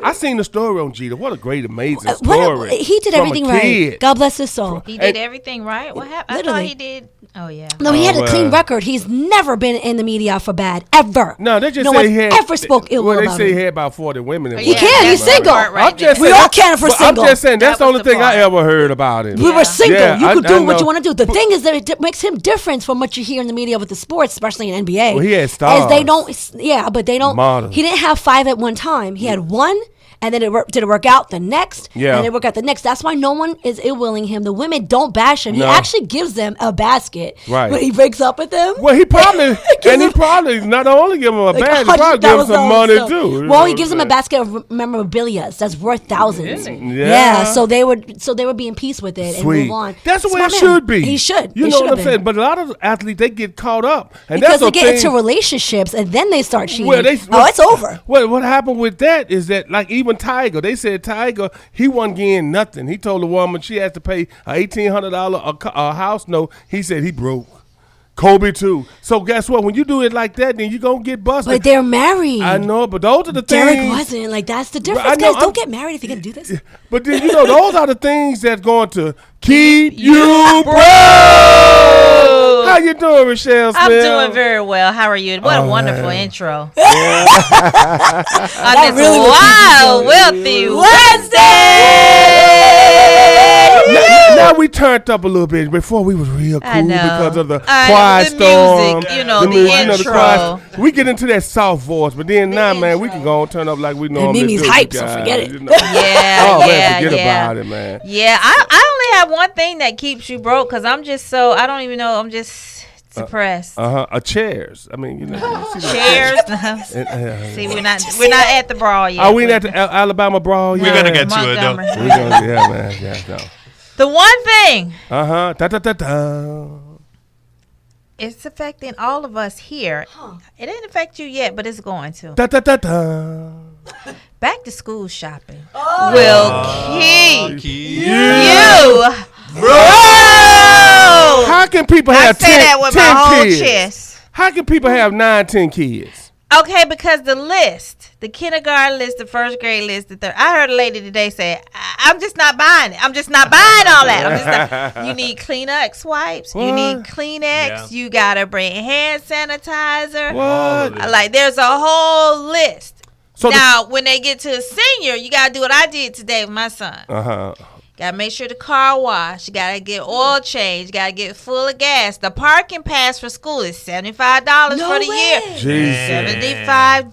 I seen the story on Jeter. What a great, amazing story. He did everything right. God bless his soul. He did everything right. What happened? Literally. I thought he did. Oh yeah. No, he had a clean record. He's never been in the media for bad ever. No, they just no say one he had, ever spoke ill well, about they say him. he had about 40 women. He can. He's single. I'm just we saying, all can for single. I'm just saying that's the only thing I ever heard about him. We were single. Yeah, you could do what know. you want to do. The thing is that it makes him different from what you hear in the media with the sports, especially in NBA. Well, he had stars. As they don't. Yeah, but they don't. Models. He didn't have 5 at one time. He had 1. And then did it work out the next? Yeah. And it worked out the next. That's why no one is ill-willing him. The women don't bash him. He actually gives them a basket. Right. When he breaks up with them. Well, he probably not only give him a bag, he probably give him some money too. Well, he gives them a basket of memorabilia that's worth thousands. Really? Yeah. So they would be in peace with it and move on. That's the way it should be. He should. You know what I'm saying? But a lot of athletes, they get caught up. And because they get into relationships and then they start cheating. It's over. Well, what happened with that is that, like, even Tiger, they said Tiger, he wasn't getting nothing. He told the woman she has to pay a $1,800 a house note. He said he broke. Kobe too. So guess what? When you do it like that, then you gonna get busted. But they're married. I know, but those are the Derek things. Wasn't like that's the difference. Guys, don't get married if you're gonna do this. But then those are the things that's going to keep you broke. How you doing, Reshell Smith? I'm doing very well. How are you? What a wonderful intro. Yeah. On this wild, wealthy Wednesday. Now we turned up a little bit. Before we was real cool because of the quiet the storm. Music, the intro. We get into that soft voice, but then man, we can go and turn up like we normally do. Mimi's hype, so forget it. Man, forget about it, man. Yeah, I only have one thing that keeps you broke because I'm just I don't even know. I'm just depressed. Chairs. I mean, chairs. See, we're not at the brawl yet. Are we at the Alabama brawl yet? We're gonna get to it though. Yeah, man. Yeah, no. The one thing. It's affecting all of us here. It didn't affect you yet, but it's going to. Back to school shopping will keep you broke. How can people have 10 that with my whole kids? Chest. How can people have 9, 10 kids? Okay, because the kindergarten list, the first grade list, I heard a lady today say, I'm just not buying it. I'm just not buying all that. You need Kleenex wipes. What? You need Kleenex. Yeah. You got to bring hand sanitizer. What? Like, there's a whole list. So now, when they get to a senior, you got to do what I did today with my son. Got to make sure the car wash. You got to get oil change. You got to get full of gas. The parking pass for school is $75 for the year. Jesus. $75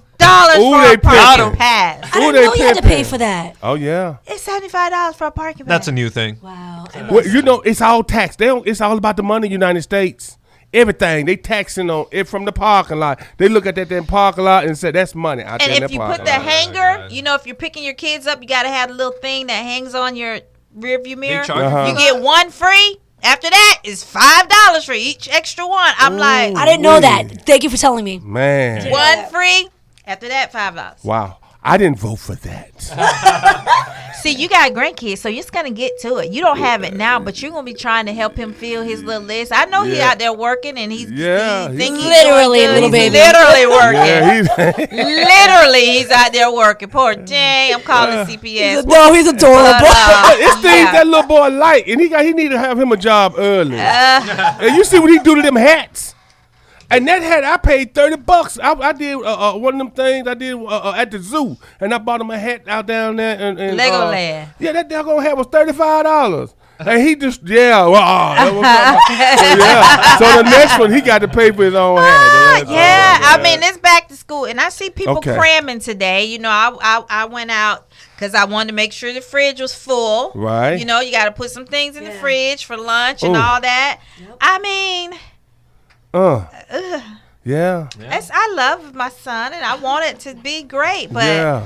for a parking pass. I didn't know you had to pay for that. Oh, yeah. It's $75 for a parking pass. That's a new thing. Wow. Well, it's all taxed. It's all about the money in the United States. Everything. They taxing on it from the parking lot. They look at that damn parking lot and say, that's money out there in that parking lot. And if you put the hanger, if you're picking your kids up, you got to have a little thing that hangs on your rearview mirror. You get one free. After that, it's $5 for each extra one. I'm like, I didn't know that. Thank you for telling me. Man. One free. After that, $5. Wow. I didn't vote for that. See, you got grandkids, so you're just going to get to it. You don't have it now, but you're going to be trying to help him fill his little list. I know he's out there working, and he's literally a little baby. Literally working. Literally, he's out there working. Poor Jay. I'm calling CPS. He's adorable. It's things that little boy like, and he need to have him a job early. And you see what he do to them hats. And that hat, I paid $30. I did one of them things I did at the zoo, and I bought him a hat out down there. And Legoland. That doggone hat was $35. And he just, So the next one, he got to pay for his own hat. I mean, it's back to school, and I see people cramming today. I went out because I wanted to make sure the fridge was full. Right. You got to put some things in the fridge for lunch and all that. Yep. I mean... I love my son and I want it to be great, but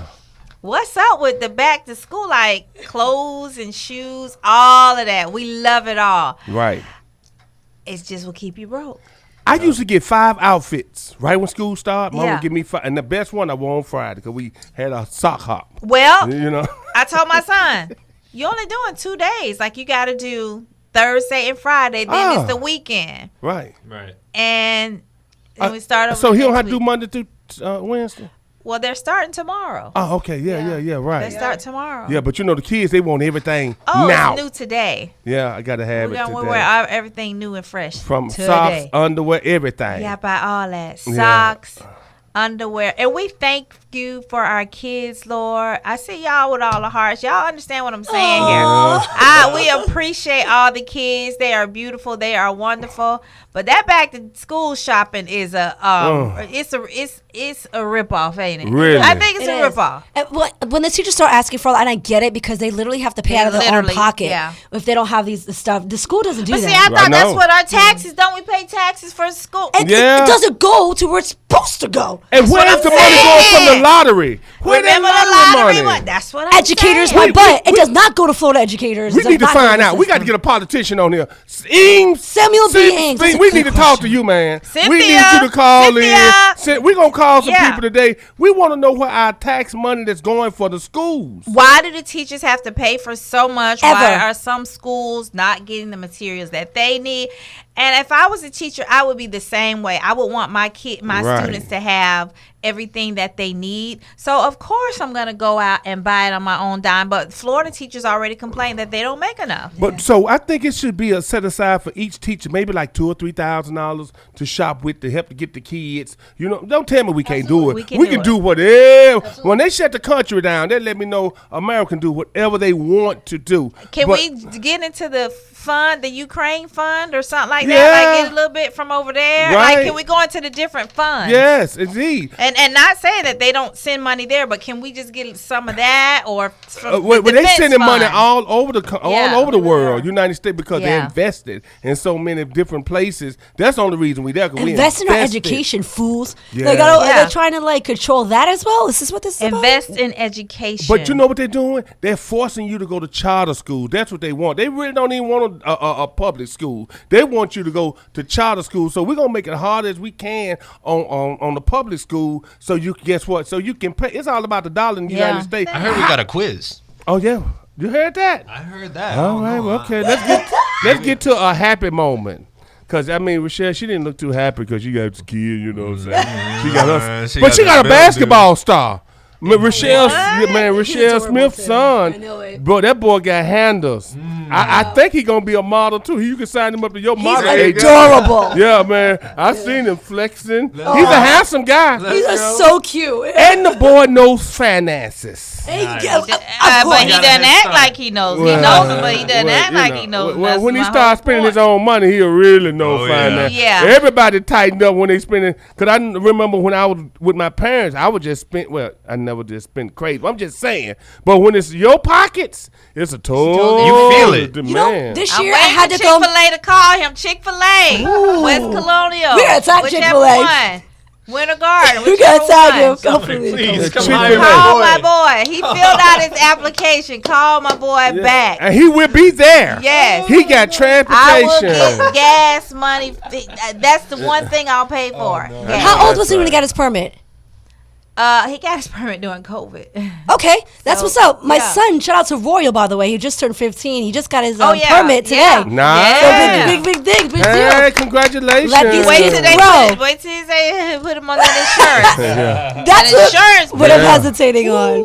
what's up with the back to school, like clothes and shoes, all of that? We love it all. Right. It's just will keep you broke. I used to get 5 outfits right when school started. Mom would give me 5, and the best one I wore on Friday because we had a sock hop. Well, I told my son, you're only doing 2 days. Like you got to do Thursday and Friday, then it's the weekend. Right. And we started. So he don't have to do Monday through Wednesday? Well, they're starting tomorrow. Oh, okay. Yeah, right. They start tomorrow. Yeah, but the kids, they want everything now. now. It's new today. Yeah, I got to have it today. We're wear everything new and fresh. From today. socks, underwear, everything. Yeah, buy all that. Socks, underwear. And we thank you for our kids, Lord. I see y'all with all the hearts. Y'all understand what I'm saying here. We appreciate all the kids. They are beautiful. They are wonderful. But that back to school shopping is it's a ripoff, ain't it? Really? I think it's a ripoff. When the teachers start asking for, and I get it because they literally have to pay out of their own pocket if they don't have these stuff. The school doesn't do that. See, I thought that's what our taxes. Don't we pay taxes for school? And it doesn't go to where it's supposed to go. And where's the money going from the lottery? Where's that lottery money? That's what I'm educators, saying. my butt. It does not go to Florida educators. We need to find out. We got to get a politician on here. Samuel B. Ings. We need to talk to you, man. Cynthia, we need you to call Cynthia. in. We're going to call some people today. We want to know where our tax money that's going for the schools. Why do the teachers have to pay for so much? Why are some schools not getting the materials that they need? And if I was a teacher, I would be the same way. I would want my students to have everything that they need. So of course I'm gonna go out and buy it on my own dime. But Florida teachers already complain that they don't make enough. But so I think it should be a set aside for each teacher, maybe like $2,000 or $3,000 to shop with to help to get the kids. Don't tell me we can't do it. We can do whatever. Absolutely. When they shut the country down, they let me know America can do whatever they want to do. Can we get into the fund, the Ukraine fund or something like that? Like get a little bit from over there. Right. Like can we go into the different funds? Yes, indeed. And not saying that they don't send money there, but can we just get some of that or from they sending money all over the world, United States, because they invested in so many different places. That's the only reason we there. Invest in our education, fools. They're trying to control that as well. Is this what this is Invest about? in education. But you know what they're doing? They're forcing you to go to charter school. That's what they want. They really don't even want a public school. They want you to go to charter school. So we're gonna make it hard as we can on the public school. So you guess what? So you can pay. It's all about the dollar in the United States. I heard we got a quiz. Oh yeah, you heard that? I heard that. All right, well, okay. Let's get to a happy moment. Cause Reshell, she didn't look too happy because she got the kid. You know what I'm saying? She got her, but she got a basketball star. Reshell Smith's son, bro, that boy got handles. I think he gonna be a model too. You can sign him up to your model. He's adorable. Yeah, man. I seen him flexing. He's a handsome guy. He's so cute. And the boy knows finances. But he doesn't act like he knows. He knows them, but he doesn't act like he knows. Well, when he starts spending his own money, he'll really know finance. Yeah. Everybody tightened up when they spending. Cause I remember when I was with my parents, I would just spend. Well, I never just spend crazy. I'm just saying. But when it's your pockets, it's a total. You feel it. Demand. This year I had to go. Chick-fil-A to call him. Chick-fil-A, West Colonial. We gotta tag Chick-fil-A. Winter Garden. We gotta tag him. Please come Call my boy. He filled out his application. Call my boy back. And he will be there. Yes. He got transportation. I will get gas money. That's the one thing I'll pay for. How old was he when he got his permit? He got his permit during COVID. Okay, that's what's up. My son, shout out to Royal, by the way. He just turned 15. He just got his permit today. Nice. So big thing, big hey, deal. Congratulations. Let these Wait kids till they grow. put him on that insurance. That's insurance. what I'm hesitating on.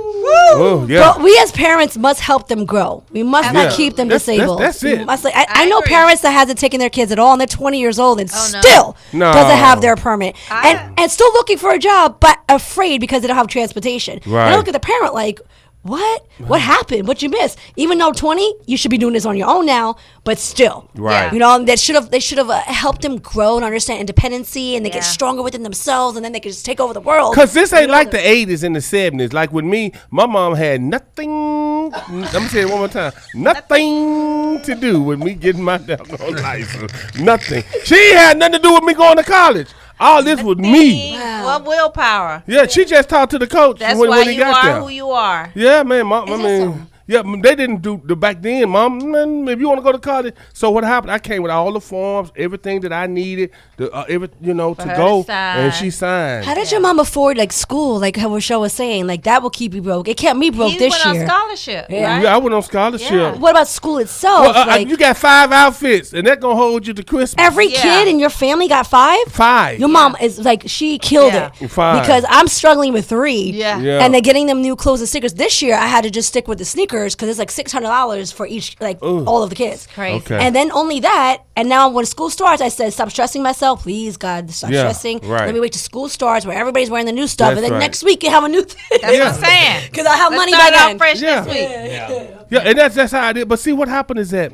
Oh, yeah. But we as parents must help them grow. We must not keep them disabled. That's it. I know agree. parents that hasn't taken their kids at all, and they're 20 years old and still No. doesn't have their permit, and still looking for a job, but afraid because they don't have transportation. Right. And I look at the parent like, what? What happened? What you missed? Even though 20, you should be doing this on your own now, but still. Right. You know, they should have helped them grow and understand independency, and they get stronger within themselves, and then they can just take over the world. Because this ain't like the 80s and the 70s. Like with me, my mom had nothing, let me say it one more time, nothing to do with me getting my doggone license. Nothing. She had nothing to do with me going to college. All this was me. Wow. What willpower? Yeah, she just talked to the coach That's when why he you got are there. who you are. Yeah, man. I mean, Yeah, they didn't do the back then, Mom. Man, if you want to go to college, so what happened? I came with all the forms, everything that I needed, to go, and she signed. How did your mom afford like school? Like how Reshell was saying, like that will keep you broke. It kept me broke this year. He went on scholarship. Yeah. Right? Yeah, I went on scholarship. Yeah. What about school itself? Well, you got 5 outfits, and that gonna hold you to Christmas. Every kid in your family got 5? 5. Your mom is like, she killed it. 5. Because I'm struggling with 3. Yeah. And they're getting them new clothes and stickers. This year, I had to just stick with the sneakers because it's like $600 for each, like all of the kids. Crazy. Okay. And then only that. And now when school starts, I said, stop stressing myself. Please, God, stop stressing. Right. Let me wait till school starts where everybody's wearing the new stuff. That's and then right. next week, you have a new thing. That's what I'm saying. Because I have money by Start then. out fresh Yeah. this week. Yeah, and that's how I did. But see, what happened is that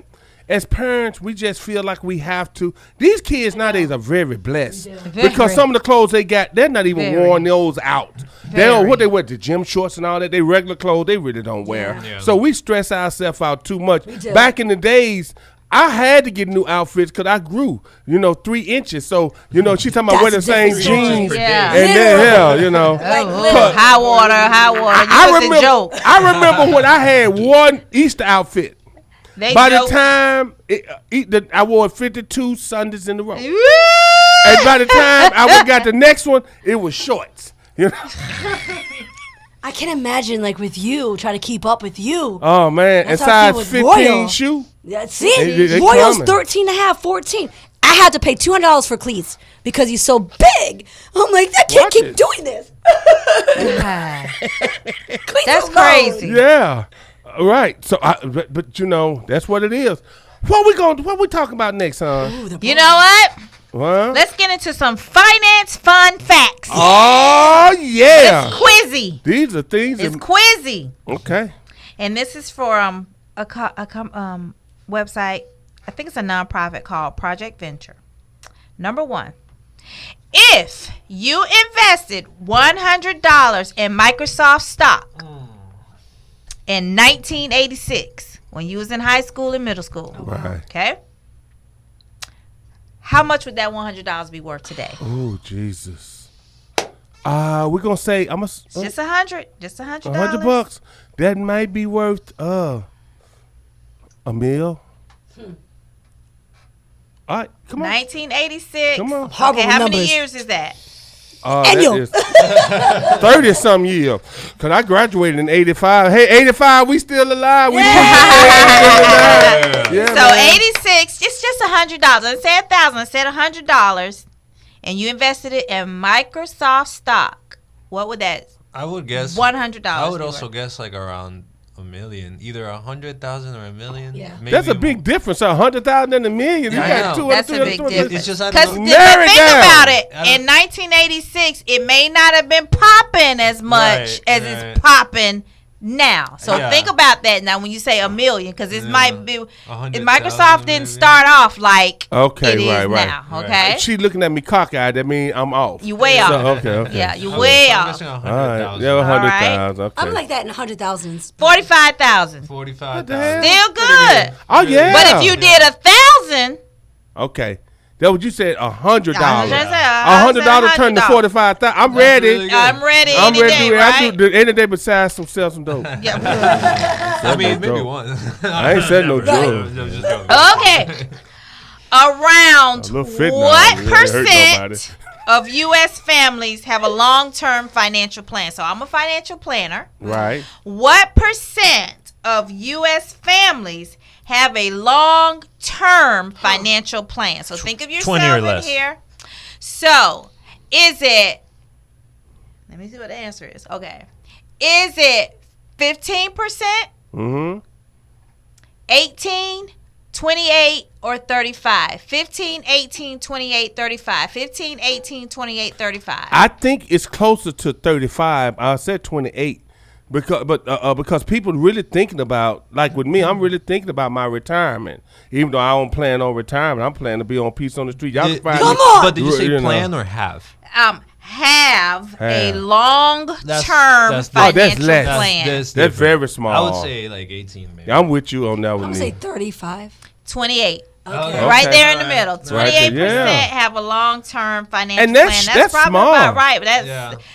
as parents, we just feel like we have to. These kids nowadays are very blessed because some of the clothes they got, they're not even wearing those out. They don't what they wear, the gym shorts and all that. They regular clothes they really don't wear. Yeah. So we stress ourselves out too much. Back in the days, I had to get new outfits because I grew, 3 inches. So, she's talking about wearing the same jeans. Yeah. And then, High water. I remember when I had one Easter outfit. By the time I wore 52 Sundays in a row. And by the time I got the next one, it was shorts. I can imagine, like, with you, trying to keep up with you. Oh, man. That's and how I size feel with 15 Royal. shoe. Yeah, see? They Royal's coming. 13 and a half, 14. I had to pay $200 for cleats because he's so big. I'm like, that kid Watch keep it. doing this. Cleats That's alone. crazy. Yeah. Right. So, but that's what it is. What we talking about next, huh? You know what? What? Let's get into some finance fun facts. Oh, yeah. Quizzy. These are things. It's quizzy. Okay. And this is for a website. I think it's a nonprofit called Project Venture. Number 1. If you invested $100 in Microsoft stock in 1986, when you was in high school and middle school, Right. okay, how much would that $100 be worth today? Oh, Jesus. We're going to say, Just $100. Just $100. $100. That might be worth a meal. All right, come on. 1986. Come on. Horrible Okay, how many numbers. years is that? Annual. 30-some years. Because I graduated in 85. Hey, 85, we still alive. We So man. 86, it's just $100. Let's say $1,000. Let's say $100, and you invested it in Microsoft stock. What would that? I would guess $100. I would be also worth? guess like around $1 million, either 100,000 or $1 million. Yeah. Maybe That's a more. big difference. 100,000 and $1 million. You I got know. 200, That's a 300, big 200. difference. It's just I Because don't think know. Narrow it down. about it, I don't- in 1986, it may not have been popping as much as right. it's popping now. So Yeah. think about that now when you say $1 million, because it might be. 100,000 Microsoft didn't maybe. start off like Okay, it is right. now. Right. Okay, She looking at me cockeyed. That means I'm off. you way So, off. okay. Yeah, you Okay, way so I'm off. guessing All 100,000. right. Yeah, 100,000. Okay. I'm like that in 100,000s. 45,000. 45,000. Still good. Oh, yeah. But if you did 1,000, Okay. That what you said, $100. I said $100 turned to $100. 45,000. I'm ready. really good. I'm ready I'm any ready day, to do it. right? I do any day besides sell some dope. Yeah. I mean, maybe dope. one. I ain't said no Never. drugs. I'm just joking. Okay. Around A little fentanyl. what It ain't hurt nobody. percent of U.S. families have a long-term financial plan? So I'm a financial planner. Right. What percent of U.S. families have a long-term financial plan? So think of yourself 20 or in less. here. So is it, let me see what the answer is. Okay. Is it 15%, Mm-hmm. 18, 28, or 35? 15, 18, 28, 35. 15, 18, 28, 35. I think it's closer to 35. I said 28 because people really thinking about, like with me, I'm really thinking about my retirement. Even though I don't plan on retirement, I'm planning to be on Peace on the Street. Y'all can find me. But did you say You know. plan or have? Have a Have. long-term that's- Oh, that's financial less. plan. That's different. very small. I would say like 18 maybe. I'm with you on that I'm one. going to say 35. 28. Okay. Right there in the middle. 28% have a long-term financial plan. That's probably small. about right. But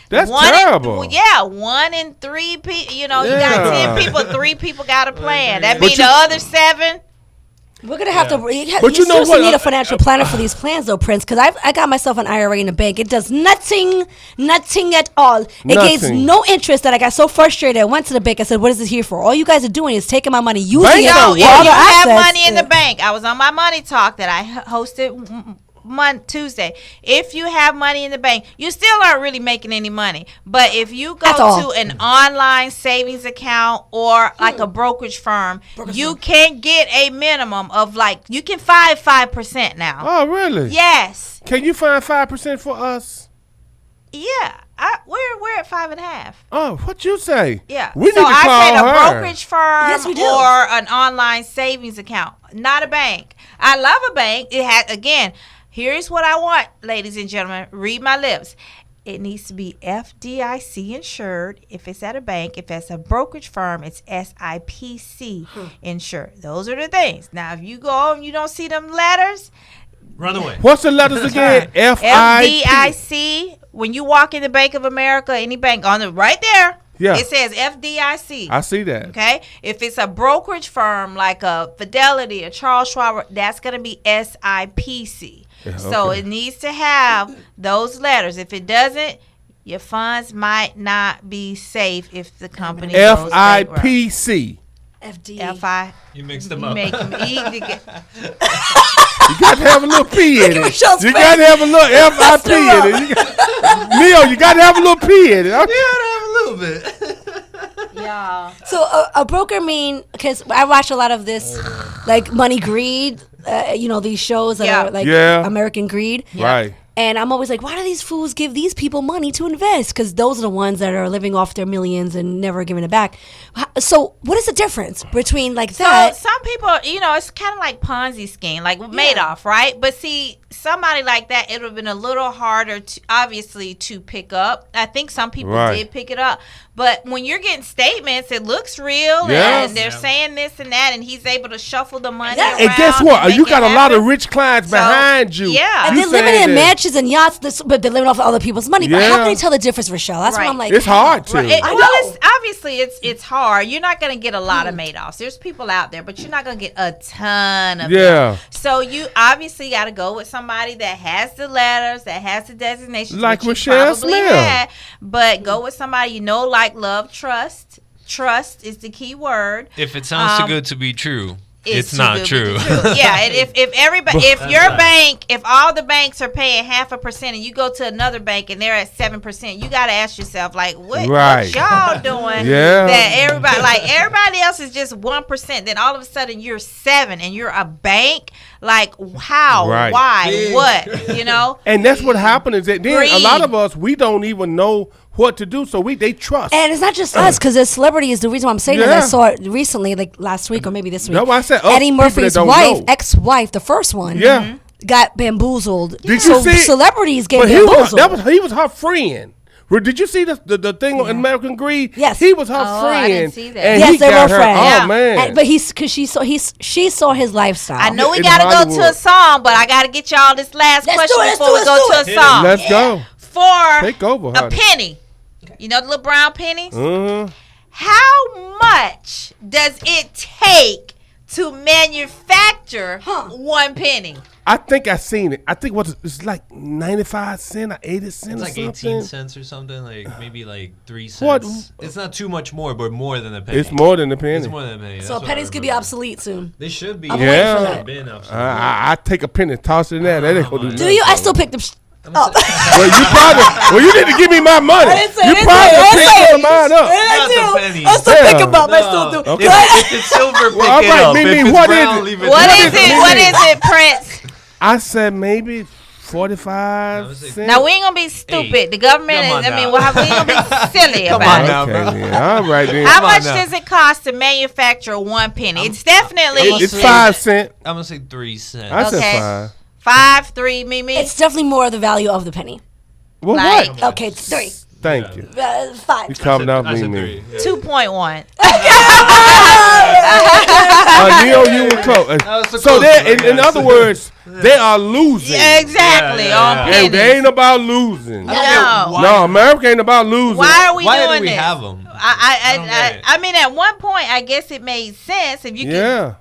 that's terrible. 1 in 3 people. You got 10 people. 3 people got a plan. That means the other 7. We're gonna have to. But you know what? Need a financial planner for these plans, though, Prince. Because I got myself an IRA in the bank. It does nothing at all. It gives no interest. That I got so frustrated. I went to the bank. I said, "What is this here for? All you guys are doing is taking my money, using it for all the assets." If you have money in the bank, I was on my money talk that I hosted Tuesday. If you have money in the bank, you still aren't really making any money. But if you go to an online savings account or like a brokerage firm, you can get a minimum of you can find 5% now. Oh, really? Yes. Can you find 5% for us? Yeah. We're at 5.5. Oh, what you say? Yeah. We need to call I said her. a brokerage firm yes, we do. or an online savings account, not a bank. I love a bank. It has, again, here's what I want, ladies and gentlemen. Read my lips. It needs to be FDIC insured if it's at a bank. If it's a brokerage firm, it's SIPC insured. Those are the things. Now, if you go and you don't see them letters, run away. What's the letters again? FDIC. When you walk in the Bank of America, any bank, on the right there, it says FDIC. I see that. Okay. If it's a brokerage firm like a Fidelity, a Charles Schwab, that's going to be SIPC. Yeah, so it needs to have those letters. If it doesn't, your funds might not be safe if the company goes bankrupt. FIPC. FD. You mixed them up. Make them eat. You got to have a little P in it. You got to have a little FIP in it. Neil, you got to have a little P in it. You got to have a little bit. Yeah. So a broker because I watch a lot of this, like Money Greed, these shows that are like American Greed. Right. And I'm always like, why do these fools give these people money to invest? Because those are the ones that are living off their millions and never giving it back. So what is the difference between that? So some people, it's kind of like Ponzi scheme, like Madoff, right? But see, somebody like that, it would have been a little harder, to pick up. I think some people did pick it up. But when you're getting statements, it looks real, and they're saying this and that, and he's able to shuffle the money around. And guess what? You got a lot of rich clients behind you. Yeah. And they're living in mansions and yachts, but they're living off of other people's money. But how can you tell the difference, Reshell? That's what I'm like. It's hard to. Obviously, it's hard. You're not going to get a lot of Madoffs. There's people out there, but you're not going to get a ton of them. So you obviously got to go with somebody that has the letters, that has the designations. Like Reshell Smith. But go with somebody like, love, trust. Trust is the key word. If it sounds too good to be true, it's not true. Yeah, and if all the banks are paying 0.5% and you go to another bank and they're at 7%, you got to ask yourself, like, what y'all doing? That everybody else is just 1%. Then all of a sudden you're 7 and you're a bank. Like, how? Why? What? And that's what happened is that then a lot of us, we don't even know what to do, so they trust. And it's not just us, because the celebrities. The reason why I'm saying is I saw it recently, like last week or maybe this week. No, I said Eddie Murphy's ex-wife, the first one, got bamboozled. Did you see? Celebrities get bamboozled. He was her friend. Did you see the thing on American Greed? Yes, he was her friend. I didn't see that. And yes, they were friends. Oh man! But she saw his lifestyle. I know we gotta go to a song, but I gotta get y'all this last question before we go to a song. Let's go. Take over, a penny. You know the little brown pennies? Mm-hmm. How much does it take to manufacture one penny? I think I seen it. I think it's like 95 cents or 80 cents. It's like or something. 18 cents or something, like maybe like 3 cents. It's not too much more, but more than a penny. It's more than a penny. It's more than a penny. So pennies could be obsolete soon. They should be. I take a penny, toss it in there. That ain't gonna do nothing. Do you? I still pick them. Well, you need to give me my money. You probably pick mine up. I still pick them up. I still do. Okay. If it's silver, pick it up. If it's brown, leave it. What is it, Prince? I said maybe 45 cents. Now we ain't gonna be stupid. The government we ain't gonna be silly about it. All right then. How much does it cost to manufacture one penny? It's definitely it's 5 cents. I'm gonna say 3 cents. I said 5. 5, 3, Mimi. It's definitely more of the value of the penny. Well, what? Okay, 3. Thank you. 5. You calmed down, Mimi. 2.1. Neil, you were close. So in other words, they are losing. Yeah, exactly. And they ain't about losing. No, America ain't about losing. Why are we Why doing do we this? have them? I mean, at one point, I guess it made sense if you could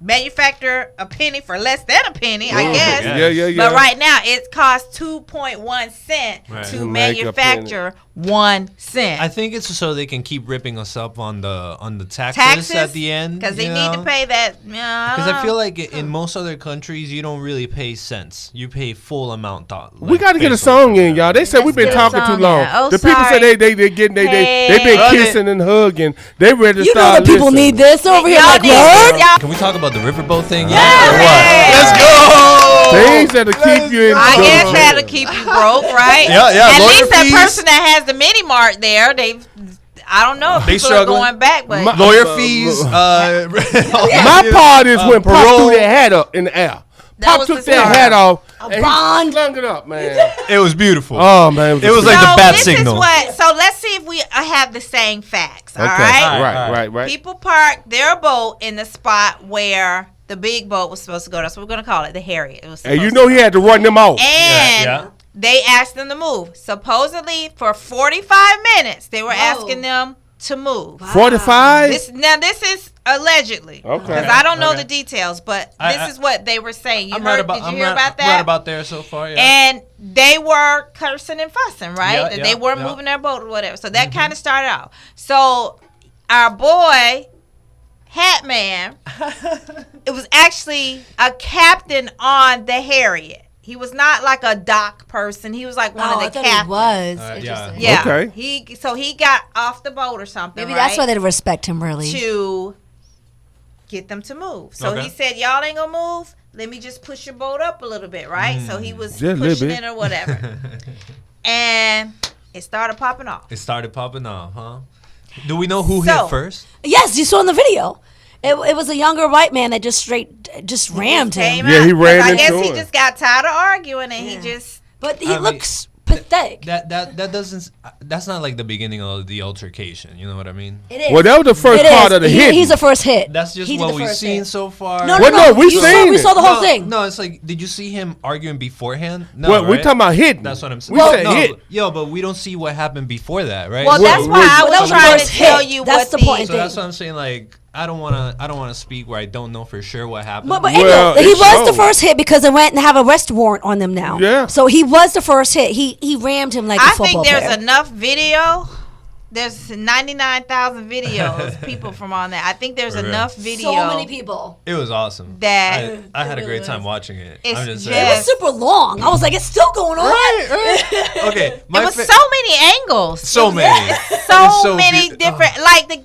manufacture a penny for less than a penny, I guess. Yeah. But right now, it costs 2.1 cents to manufacture 1 cent. I think it's so they can keep ripping us up on the taxes at the end. Because they need to pay that. Because I feel like in most other countries, you don't really pay cents. You pay full amount. We got to get a song in, y'all. They said we've been talking too long. The people say they been kissing and hugging. They ready to start. You know the people need this over here. Like, what? Can we talk about the riverboat thing? Yeah. Or what? Let's go. Things that'll keep you in. I guess that'll keep you broke, right? Yeah. At least that person that has the mini mart there, I don't know if people are going back, but lawyer fees. My part is when Pop threw their hat up in the air. Pop took their hat off and he slung it up, man. It was beautiful. Oh, man. It was like the bat signal. So let's see if we have the same facts, all right? Right. People parked their boat in the spot where the big boat was supposed to go. That's what we're going to call it, the Harriet. And you know he had to run them off. And they asked them to move. Supposedly, for 45 minutes, they were asking them to move. 45? This is allegedly. Okay. Because I don't know the details, but this is what they were saying. Did you hear about that? I'm right about there so far, yeah. And they were cursing and fussing, right? Yeah, they weren't moving their boat or whatever. So that kind of started out. So our boy, Hat Man, it was actually a captain on the Harriet. He was not like a dock person. He was like one of the captains. He was. Interesting. Yeah. Okay. He got off the boat or something. Maybe that's why they respect him, really. To get them to move. So he said, "Y'all ain't gonna move. Let me just push your boat up a little bit, right?" So he was pushing it or whatever, and it started popping off. Huh? Do we know who hit first? Yes, you saw in the video. It was a younger white man that just rammed him. Yeah, he ran into him. I guess he just got tired of arguing and he just. But he looks pathetic. That's not like the beginning of the altercation. You know what I mean? It is. Well, that was the first part of the hit. He's the first hit. That's just what we've seen so far. No, we saw the whole thing. No, it's like, did you see him arguing beforehand? No, well, we're talking about hitting. That's what I'm saying. We said hit. But we don't see what happened before that, right? Well, that's why I was trying to tell you that's the point. So that's what I'm saying. Like, I don't wanna speak where I don't know for sure what happened. But he was the first hit because they went and have an arrest warrant on them now. Yeah. So he was the first hit. He rammed him like a football player. I think there's enough video. There's 99,000 videos, people from on that. I think there's enough video. So many people. It was awesome. That I had a great time watching it. I'm just saying. It was super long. I was like, it's still going on. Right. Okay. It was so many angles. So many. So many different. Like the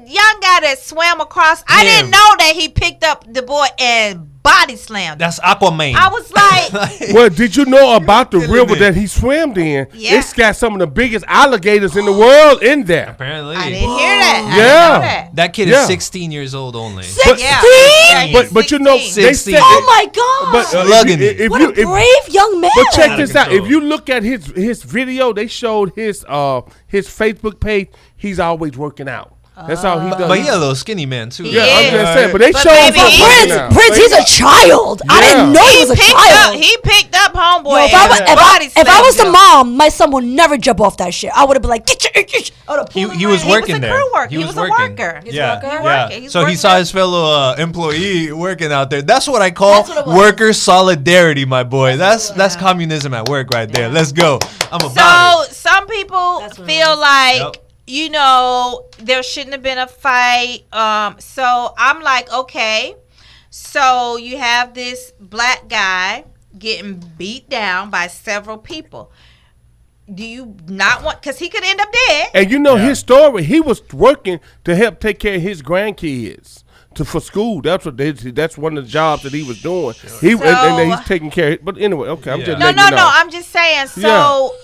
young guy that swam across. I didn't know that he picked up the boy and body slammed. That's Aquaman. I was like, well, did you know about the river that he swam in? Yeah. It's got some of the biggest alligators in the world in there. Apparently. I didn't hear that. Yeah. That kid is 16 years old only. 16? But you know, 16. Oh my God. But what a brave young man. But check this out. If you look at his video, they showed his Facebook page. He's always working out. That's how he does. But he's a little skinny man too. Yeah, I'm just saying. But they showed Prince, he's a child. I didn't know he was a child. He picked up homeboy. If I was the mom, my son would never jump off that shit. I would have been like, get your. He was working there. He was a worker. Yeah. So he saw his fellow employee working out there. That's what I call worker solidarity, my boy. That's communism at work right there. Let's go. I'm about it. So some people feel like. You know, there shouldn't have been a fight. So I'm like, okay. So you have this black guy getting beat down by several people. Do you not want, because he could end up dead. And you know his story, he was working to help take care of his grandkids for school. That's one of the jobs that he was doing. And then he's taking care of it. But anyway, okay, I'm just letting you know. No, I'm just saying. So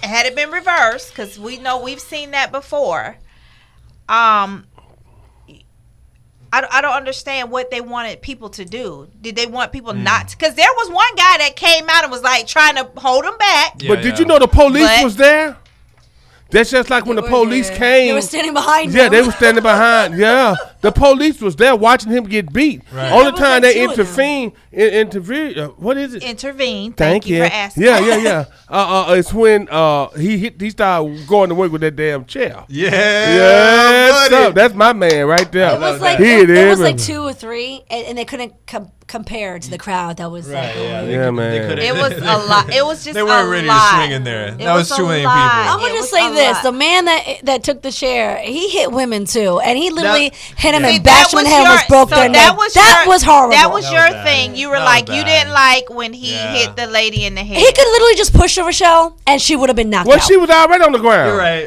had it been reversed, because we know we've seen that before, I don't understand what they wanted people to do. Did they want people not to? Because there was one guy that came out and was like trying to hold him back. But did you know the police was there? That's just like when the police came. They were standing behind him. Yeah, they were standing behind. Yeah. The police was there watching him get beat. Right. Only time they intervene. What is it? Intervene. Thank you for asking. Yeah. It's when he started going to work with that damn chair. Yeah. That's my man right there. It was like it was like 2 or 3, and they couldn't compare to the crowd that was man. It was a lot. It was just they weren't ready to swing in there. That was too many people. I'm gonna just say this: the man that took the chair, he hit women too, and he literally hit him and bashed him in the head, almost broke their neck. That was horrible. That was your thing. You were like, you didn't like when he hit the lady in the head. He could literally just push her, Reshell, and she would have been knocked out. Well, she was already on the ground. You're right.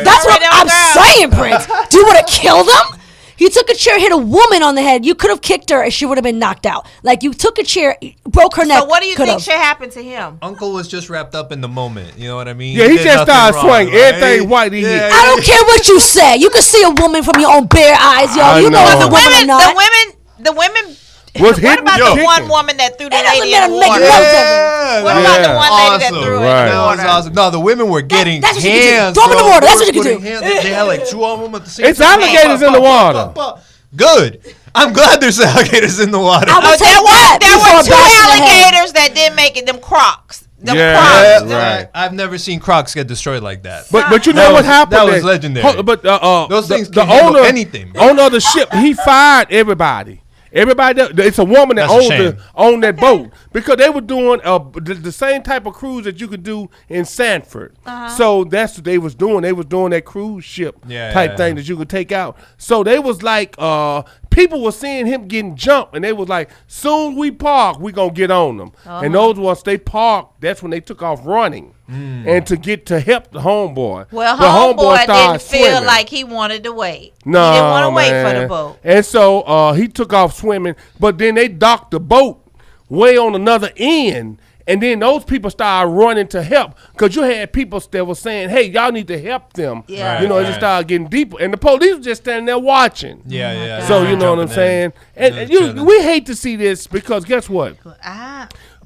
That's what I'm saying, Prince. Do you want to kill them? You took a chair, hit a woman on the head. You could have kicked her and she would have been knocked out. Like, you took a chair, broke her neck. So what do you think should happen to him? Uncle was just wrapped up in the moment. You know what I mean? Yeah, he just started swinging. Right? Everything white he hit. I don't care what you say. You can see a woman from your own bare eyes, yo. You know if a woman or not. The women. What about the one woman that threw the lady in the water? What about the one lady that threw her in the water? Awesome. No, the women were getting hands. Throw them in the water. That's what you can do. They had like 2 of them at the same time. It's alligators in the water. Good. I'm glad there's alligators in the water. There were 2 alligators that didn't make it. Them Crocs. Crocs. Right. I've never seen Crocs get destroyed like that. But you know what happened? That was legendary. But those things the can handle anything. Owner of the ship, he fired everybody. It's a woman that owned that boat because they were doing the same type of cruise that you could do in Sanford. So that's what they was doing. They was doing that cruise ship type thing that you could take out. So they was like, people were seeing him getting jumped, and they was like, soon we park, we gonna get on them. And those once they parked, that's when they took off running. And to help the homeboy. Well, homeboy didn't feel like he wanted to wait. No, he didn't want to wait for the boat. And so he took off swimming, but then they docked the boat way on another end. And then those people started running to help because you had people that were saying, hey, y'all need to help them. Yeah. It just started getting deeper. And the police were just standing there watching. Yeah. So you know what I'm saying? And we hate to see this because guess what?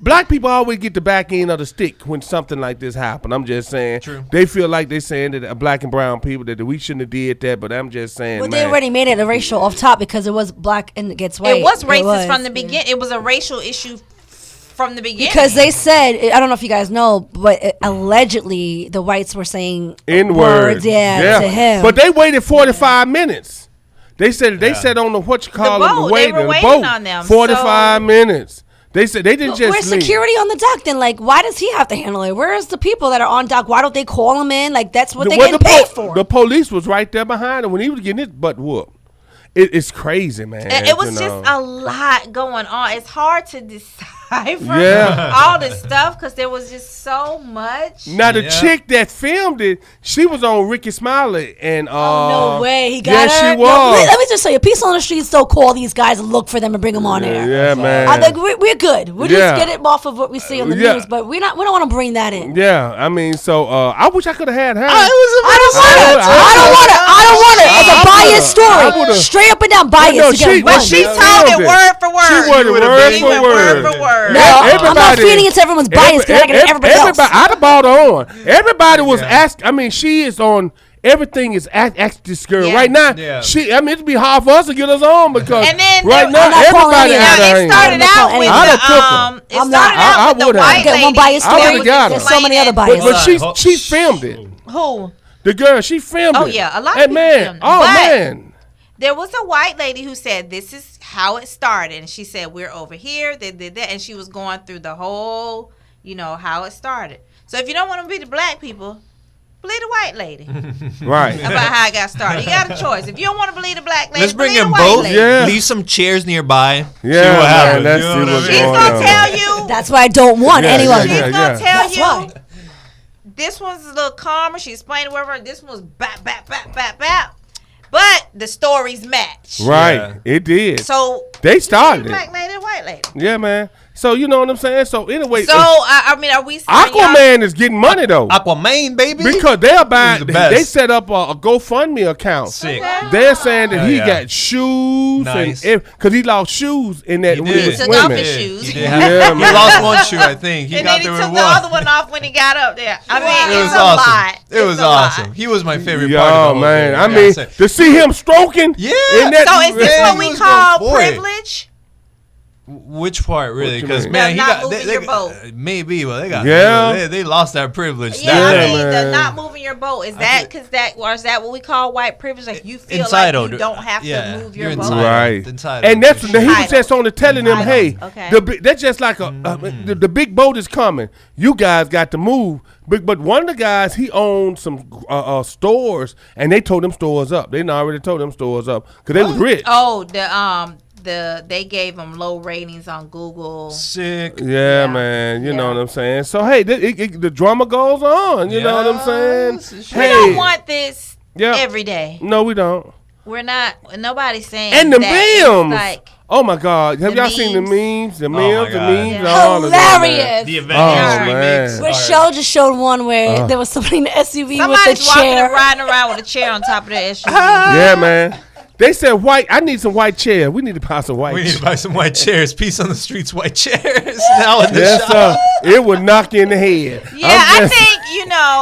Black people always get the back end of the stick when something like this happen. I'm just saying. True. They feel like they're saying that black and brown people that we shouldn't have did that, but I'm just saying. Well, they already made it a racial off top because it was black and it gets white. It was racist from the beginning. It was a racial issue from the beginning. Because they said, I don't know if you guys know, but allegedly the whites were saying N-words to him. But they waited 45 minutes. They said on the boat on them 45 minutes. They said they didn't just where's security on the dock then? Like, why does he have to handle it? Where's the people that are on dock? Why don't they call him in? Like, that's what they get paid for. The police was right there behind him when he was getting his butt whooped. It's crazy, man. It was just a lot going on. It's hard to decipher all this stuff because there was just so much. Now the chick that filmed it, she was on Ricky Smiley, and no way, he got her. She was. Let me just say, Peace on the Streets don't call these guys and look for them and bring them on air. Yeah, man. I think we're good. We'll just get it off of what we see on the news, but we don't want to bring that in. Yeah, I mean, so I wish I could have had her. I don't want it. It's a biased story. Straight up and down biased. She told it word for word. She word for word. No, I'm not feeding into everyone's bias because I get everybody else. I'd have bought on. Everybody was asking. I mean, she is on. Everything is act this girl right now. Yeah. It'd be hard for us to get us on because right now everybody it started out with the white lady. I would have got her. There's so many other biases. But she filmed it. Who? The girl, she filmed it. Oh yeah, a lot of people filmed it. Man. There was a white lady who said, this is how it started. And she said, we're over here. They did that. And she was going through the whole, how it started. So if you don't want to be the black people, believe the white lady. Right. About how it got started. You got a choice. If you don't want to believe the black lady, let's bring in both. Lady. Yeah. Leave some chairs nearby. Yeah. See what happens. She's going to tell you. That's why I don't want anyone. She's going to tell you. This one's a little calmer. She explained whatever. This one's bap, bap, bap, bap, bap. But the stories match. Right. It did. So they started black lady and white lady. Yeah, man. So you know what I'm saying? So anyway. So I mean, are we Aquaman is getting money though. Aquaman, baby. Because they're buying they set up a GoFundMe account. Sick. Okay. They're saying that he got shoes and because he lost shoes in that when he was took off his shoes. He lost one shoe, I think. He got there with one. And then he took the other one off when he got up there. I mean, it was awesome. a lot. It was awesome. He was my favorite part of the whole man. thing. I mean, to see him stroking. Yeah. So is this what we call privilege? Which part really? Because man, not moving your boat. Maybe, well, they got they lost that privilege. Yeah, I mean, the not moving your boat is that because is that what we call white privilege? Like you feel like you don't have to move your boat, right? Entitled. And that's he was just on the telling them, hey, that's just like the big boat is coming. You guys got to move. But one of the guys, he owned some stores, and they told them stores up. They already told them stores up because they was rich. Oh, they gave them low ratings on Google. Sick. Yeah, man. You know what I'm saying? So, hey, the drama goes on. You know what I'm saying? We don't want this every day. No, we don't. We're not. Nobody's saying and the that. memes. Oh, my God. Have y'all seen the memes? The memes, the memes. Yeah. Hilarious. The Avengers remix. Reshell just showed one where there was somebody in the SUV Somebody's with a chair. riding around with a chair on top of the SUV. Yeah, man. They said white. I need some white chairs. We need to buy some white. We need to buy some white chairs. Peace on the streets, white chairs. Now in the shop. It would knock you in the head. Yeah, I think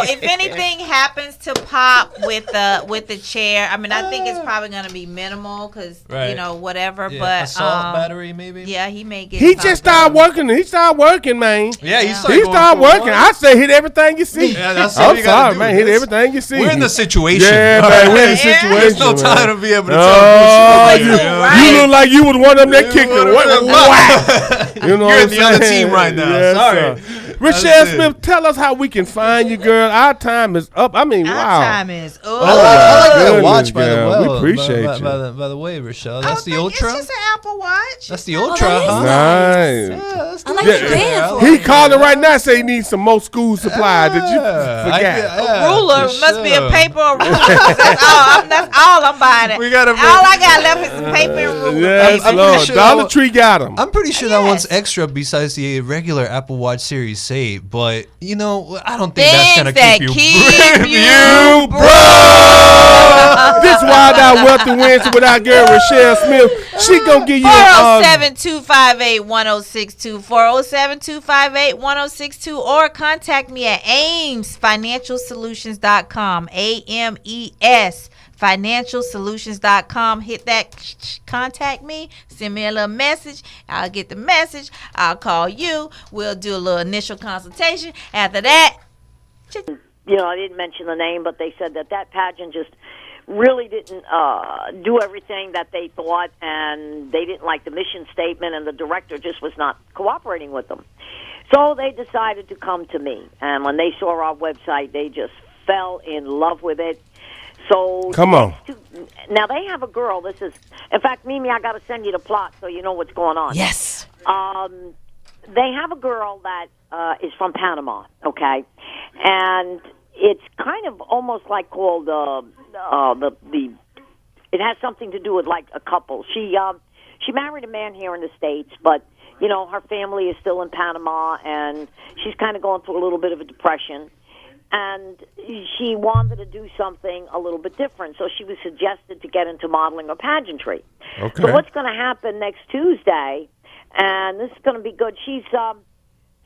if anything happens to Pop with the chair, I mean, I think it's probably gonna be minimal because whatever. Yeah, but assault battery maybe. Yeah, he may get. He just started working. He started working, man. Yeah, he started working. I say hit everything you see. Yeah, that's what you gotta do, man. Hit everything you see. We're in the situation. Yeah, man. We're in the situation. There's no time to be able to. You look like you was one of them that kicked it. You know, you're in the other team right now. Yes, sorry. Reshell Smith, tell us how we can find you, girl. Our time is up. I mean, wow. Our time is up. I like that watch, by the way. We appreciate you. By the way, Reshell. That's the Ultra? It's just an Apple Watch. That's the Ultra, huh? Nice. I like the band for He calling right now say he needs some more school supplies. Did you forget? A ruler. Must be a paper or ruler. That's all I'm buying. All I got left is some paper and ruler. Yes, Lord. Sure Dollar Tree got them. I'm pretty sure that one's extra besides the regular Apple Watch Series 8, but I don't think that's gonna keep you broke. This Wild Out Wealthy Wednesday with our girl Reshell Smith. She gonna give you 407-258-1062, 407-258-1062, or contact me at amesfinancialsolutions.com, AMES financialsolutions.com. Hit that contact me, send me a little message. I'll get the message. I'll call you. We'll do a little initial consultation. After that, I didn't mention the name, but they said that pageant just really didn't do everything that they thought, and they didn't like the mission statement, and the director just was not cooperating with them. So they decided to come to me, and when they saw our website, they just fell in love with it. So come on. Now they have a girl. In fact, Mimi, I got to send you the plot so you know what's going on. Yes. They have a girl that is from Panama, okay, and it's kind of almost like called it has something to do with like a couple. She married a man here in the States, but her family is still in Panama, and she's kind of going through a little bit of a depression. And she wanted to do something a little bit different, so she was suggested to get into modeling or pageantry. Okay. So what's going to happen next Tuesday, and this is going to be good,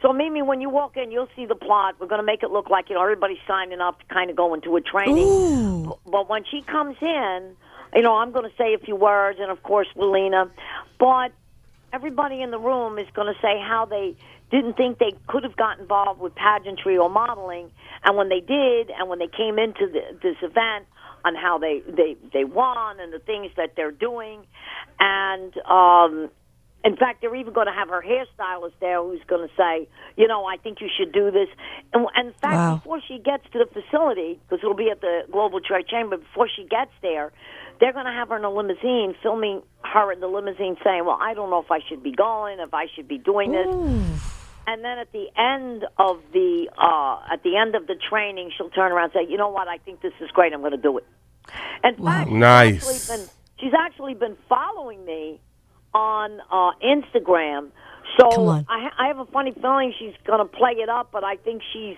so Mimi, when you walk in, you'll see the plot. We're going to make it look like, everybody's signing up to kind of go into a training. Ooh. But when she comes in, I'm going to say a few words, and of course, Lilina, but everybody in the room is going to say how they didn't think they could have got involved with pageantry or modeling, and when they did, and when they came into this event, on how they won and the things that they're doing. And in fact, they're even going to have her hairstylist there who's going to say, I think you should do this. And in fact, before she gets to the facility, because it'll be at the Global Trade Chamber, before she gets there, they're going to have her in a limousine, filming her in the limousine saying, well, I don't know if I should be going, if I should be doing this. Ooh. And then at the end of the training, she'll turn around and say, you know what, I think this is great, I'm going to do it. In fact, nice. She's actually been following me on Instagram. So I have a funny feeling she's going to play it up, but I think she's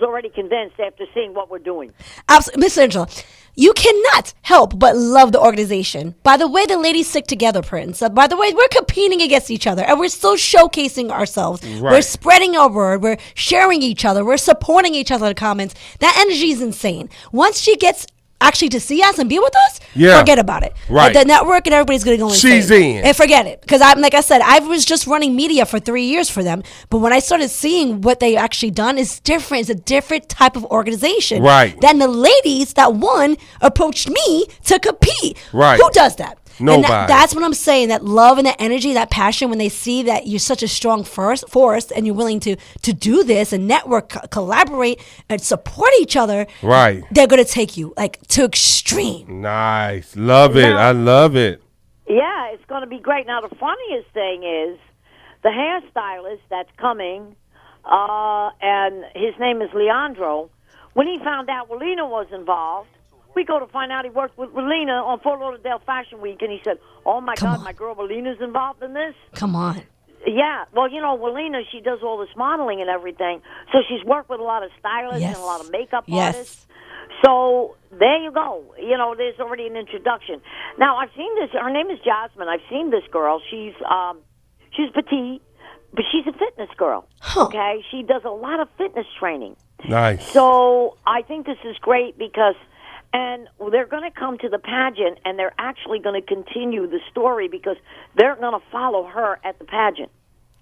already convinced after seeing what we're doing. Absolutely. Miss Angela, you cannot help but love the organization. By the way the ladies stick together, Prince. By the way, we're competing against each other, and we're still showcasing ourselves. Right. We're spreading our word. We're sharing each other. We're supporting each other in the comments. That energy is insane. Once she gets actually to see us and be with us, forget about it. Right. The network and everybody's going to go insane. She's in. And forget it. Because like I said, I was just running media for 3 years for them. But when I started seeing what they actually done, it's different. It's a different type of organization. Right. Than the ladies that approached me to compete. Right. Who does that? Nobody. And that's what I'm saying, that love and that energy, that passion, when they see that you're such a strong force and you're willing to do this and network, collaborate, and support each other, right? They're going to take you to extreme. Nice. Love it. I love it. Yeah, it's going to be great. Now, the funniest thing is the hairstylist that's coming, and his name is Leandro. When he found out Relina was involved, we go to find out he worked with Relina on Fort Lauderdale Fashion Week, and he said, "Oh my God, my girl Relina's involved in this." Come on. Yeah, well, Relina, she does all this modeling and everything, so she's worked with a lot of stylists and a lot of makeup artists. So there you go. There's already an introduction. Now I've seen this. Her name is Jasmine. I've seen this girl. She's petite, but she's a fitness girl. Huh. Okay, she does a lot of fitness training. Nice. So I think this is great because. And they're going to come to the pageant, and they're actually going to continue the story because they're going to follow her at the pageant.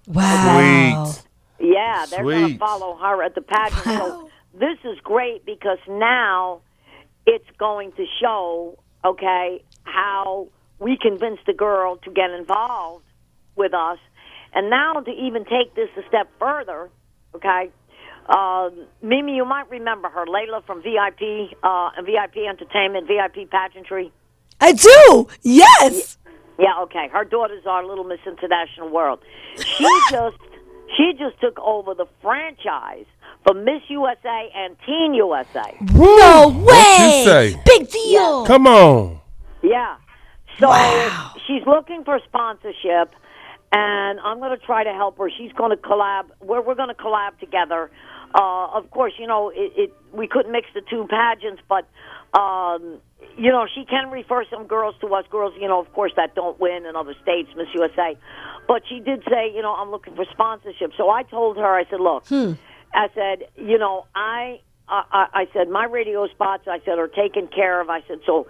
Wow. Sweet. Yeah, they're going to follow her at the pageant. Wow. So this is great because now it's going to show, how we convinced the girl to get involved with us. And now to even take this a step further, Mimi, you might remember her, Layla from VIP Entertainment, VIP Pageantry. I do. Yes. Yeah. Okay. Her daughters are Little Miss International World. She just took over the franchise for Miss USA and Teen USA. No way. What you say? Big deal. Come on. Yeah. So she's looking for sponsorship, and I'm going to try to help her. She's going to collab. We're going to collab together. Of course, we couldn't mix the two pageants, but, she can refer some girls to us, girls, of course, that don't win in other states, Miss USA. But she did say, I'm looking for sponsorship. So I told her, I said, look, I said, I said, my radio spots, I said, are taken care of. I said, so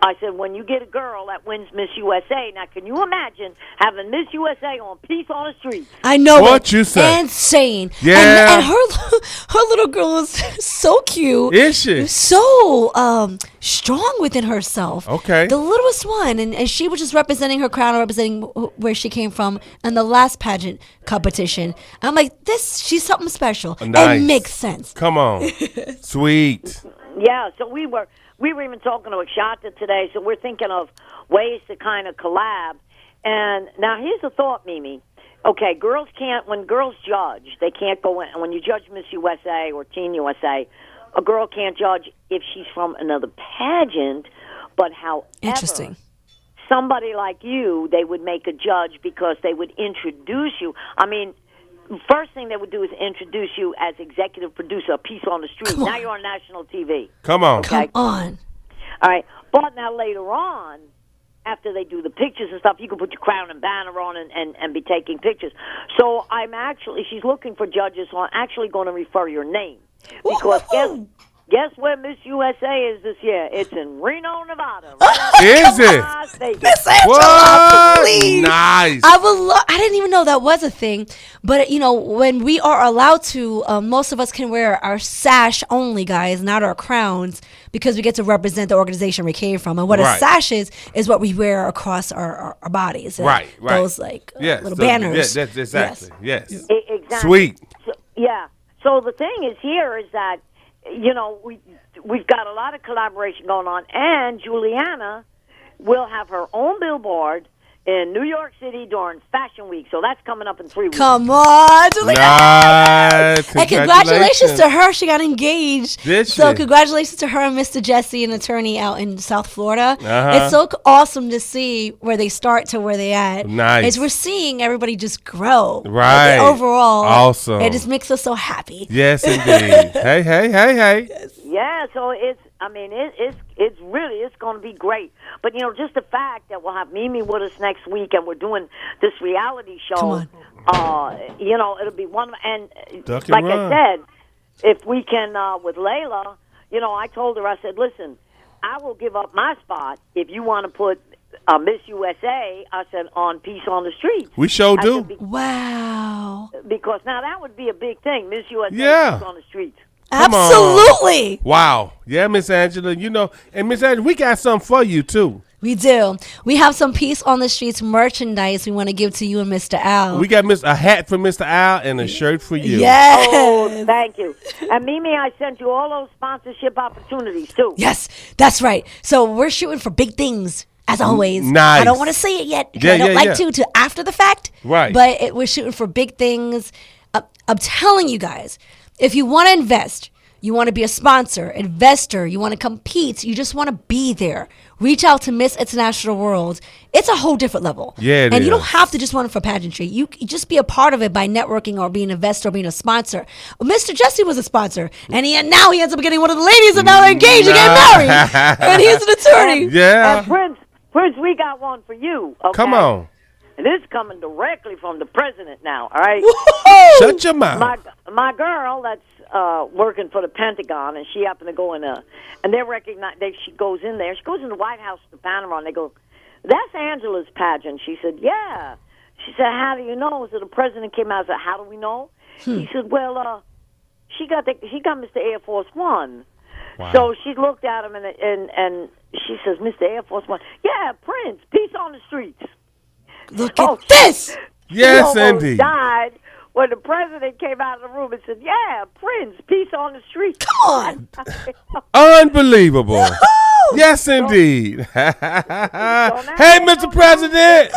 I said, when you get a girl that wins Miss USA, now can you imagine having Miss USA on Peace on the Street? I know what you say. Insane. Yeah. And her little girl is so cute. Is she? So strong within herself. Okay. The littlest one, and she was just representing her crown, representing where she came from, in the last pageant competition. I'm like, she's something special. Nice. It makes sense. Come on. Sweet. Yeah. So we were even talking to Akshata today, so we're thinking of ways to kind of collab. And now here's the thought, Mimi. Okay, when girls judge, they can't go in. When you judge Miss USA or Teen USA, a girl can't judge if she's from another pageant, but however, interesting. Somebody like you, they would make a judge because they would introduce you. I mean, first thing they would do is introduce you as executive producer of Peace on the Street. Now you're on national TV. Come on. Come on. All right. But now later on, after they do the pictures and stuff, you can put your crown and banner on and be taking pictures. So she's looking for judges, so I'm actually going to refer your name. Because guess where Miss USA is this year? It's in Reno, Nevada. Is it? What? Please. Nice. I didn't even know that was a thing. But, when we are allowed to, most of us can wear our sash only, guys, not our crowns, because we get to represent the organization we came from. And what a sash is what we wear across our bodies. Right. Those, little banners. Yes, exactly. Yes. Exactly. Sweet. So, yeah. So the thing is here is that, we've got a lot of collaboration going on, and Juliana will have her own billboard in New York City during Fashion Week. So that's coming up in 3 weeks. Come on, Juliana. Nice. And congratulations to her. She got engaged. Did she? So congratulations to her and Mr. Jesse, an attorney out in South Florida. Uh-huh. It's so awesome to see where they start to where they at. Nice. As we're seeing everybody just grow. Right. Overall. Awesome. It just makes us so happy. Yes, indeed. Hey. Yeah, so it's going to be great. But, just the fact that we'll have Mimi with us next week and we're doing this reality show. Come on. It'll be one. And Duck and like run. I said, if we can, with Layla, I told her, I said, listen, I will give up my spot if you want to put Miss USA, I said, on Peace on the Street. We sure do. Wow. Because now that would be a big thing, Miss USA, Peace on the Street. Absolutely. Wow. Yeah, Miss Angela, and Miss Angela, we got something for you, too. We do. We have some Peace on the Streets merchandise we want to give to you and Mr. Al. We got a hat for Mr. Al and a shirt for you. Yes. Oh, thank you. And Mimi, I sent you all those sponsorship opportunities, too. Yes, that's right. So we're shooting for big things, as always. Nice. I don't want to say it yet. I don't like to after the fact. Right. But we're shooting for big things. I'm telling you guys, if you want to invest, you want to be a sponsor, investor, you want to compete, you just want to be there. Reach out to Miss International World. It's a whole different level. Yeah, and you don't have to just want it for pageantry. You just be a part of it by networking or being an investor or being a sponsor. Mr. Jesse was a sponsor, and now he ends up getting one of the ladies, and now they're engaged and getting married. And he's an attorney. Yeah. And Prince, we got one for you. Okay? Come on. And this is coming directly from the president now, all right? Shut your mouth. My girl that's working for the Pentagon, and she happened to go in and they recognize, she goes in there. She goes in the White House to Panama, and they go, that's Angela's pageant. She said, yeah. She said, how do you know? So the president came out and said, how do we know? He said, well, she got Mr. Air Force One. Wow. So she looked at him, and she says, Mr. Air Force One, yeah, Prince, peace on the streets. Look at this. Yes, he indeed. Died when the president came out of the room and said, yeah, Prince, peace on the street. Come on. Unbelievable. Yes, indeed. Hey, Mr. President.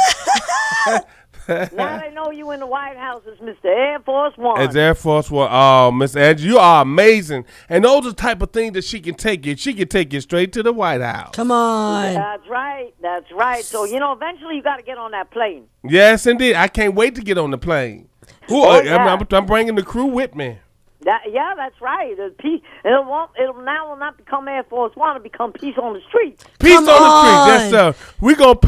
Now they know you in the White House as Mr. Air Force One. As Air Force One. Oh, Miss Angie, you are amazing. And those are the type of things that she can take you. She can take you straight to the White House. Come on. That's right. That's right. So, eventually you got to get on that plane. Yes, indeed. I can't wait to get on the plane. I'm bringing the crew with me. That's right. It'll not become Air Force One. It'll become Peace on the Street. Peace on the Street. Yes, sir. We're going to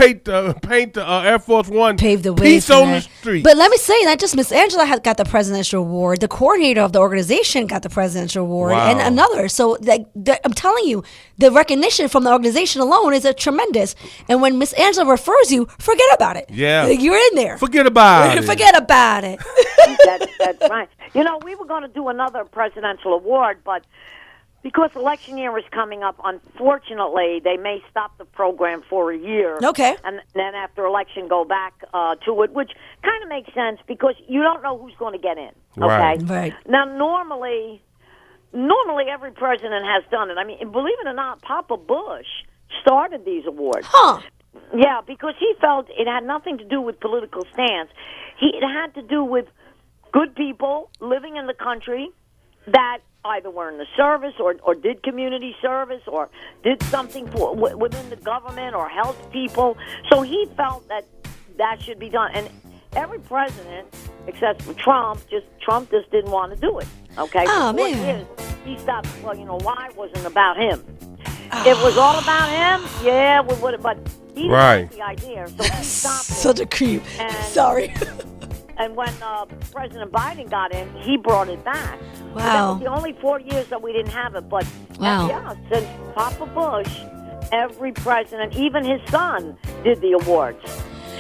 paint the Air Force One. Pave the way. Peace on the Street. But let me say, not just Miss Angela got the presidential award. The coordinator of the organization got the presidential award, and another. So I'm telling you, the recognition from the organization alone is a tremendous. And when Miss Angela refers you, forget about it. Yeah. You're in there. Forget about it. Forget about it. That's right. We were going to do another presidential award, but because election year is coming up, unfortunately, they may stop the program for a year. Okay. And then after election, go back to it, which kind of makes sense because you don't know who's going to get in. Okay. Right. Now, normally every president has done it. I mean, believe it or not, Papa Bush started these awards. Huh. Yeah, because he felt it had nothing to do with political stance. It had to do with good people living in the country that either were in the service or did community service or did something within the government or helped people. So he felt that should be done. And every president, except for Trump just didn't want to do it. Okay? Oh, man. He stopped. Well, why? It wasn't about him. It was all about him. Yeah, we would have, but he didn't like the idea. So he stopped. Such a creep. Sorry. And when President Biden got in, he brought it back. Wow. So that was the only 4 years that we didn't have it. But since Papa Bush, every president, even his son, did the awards.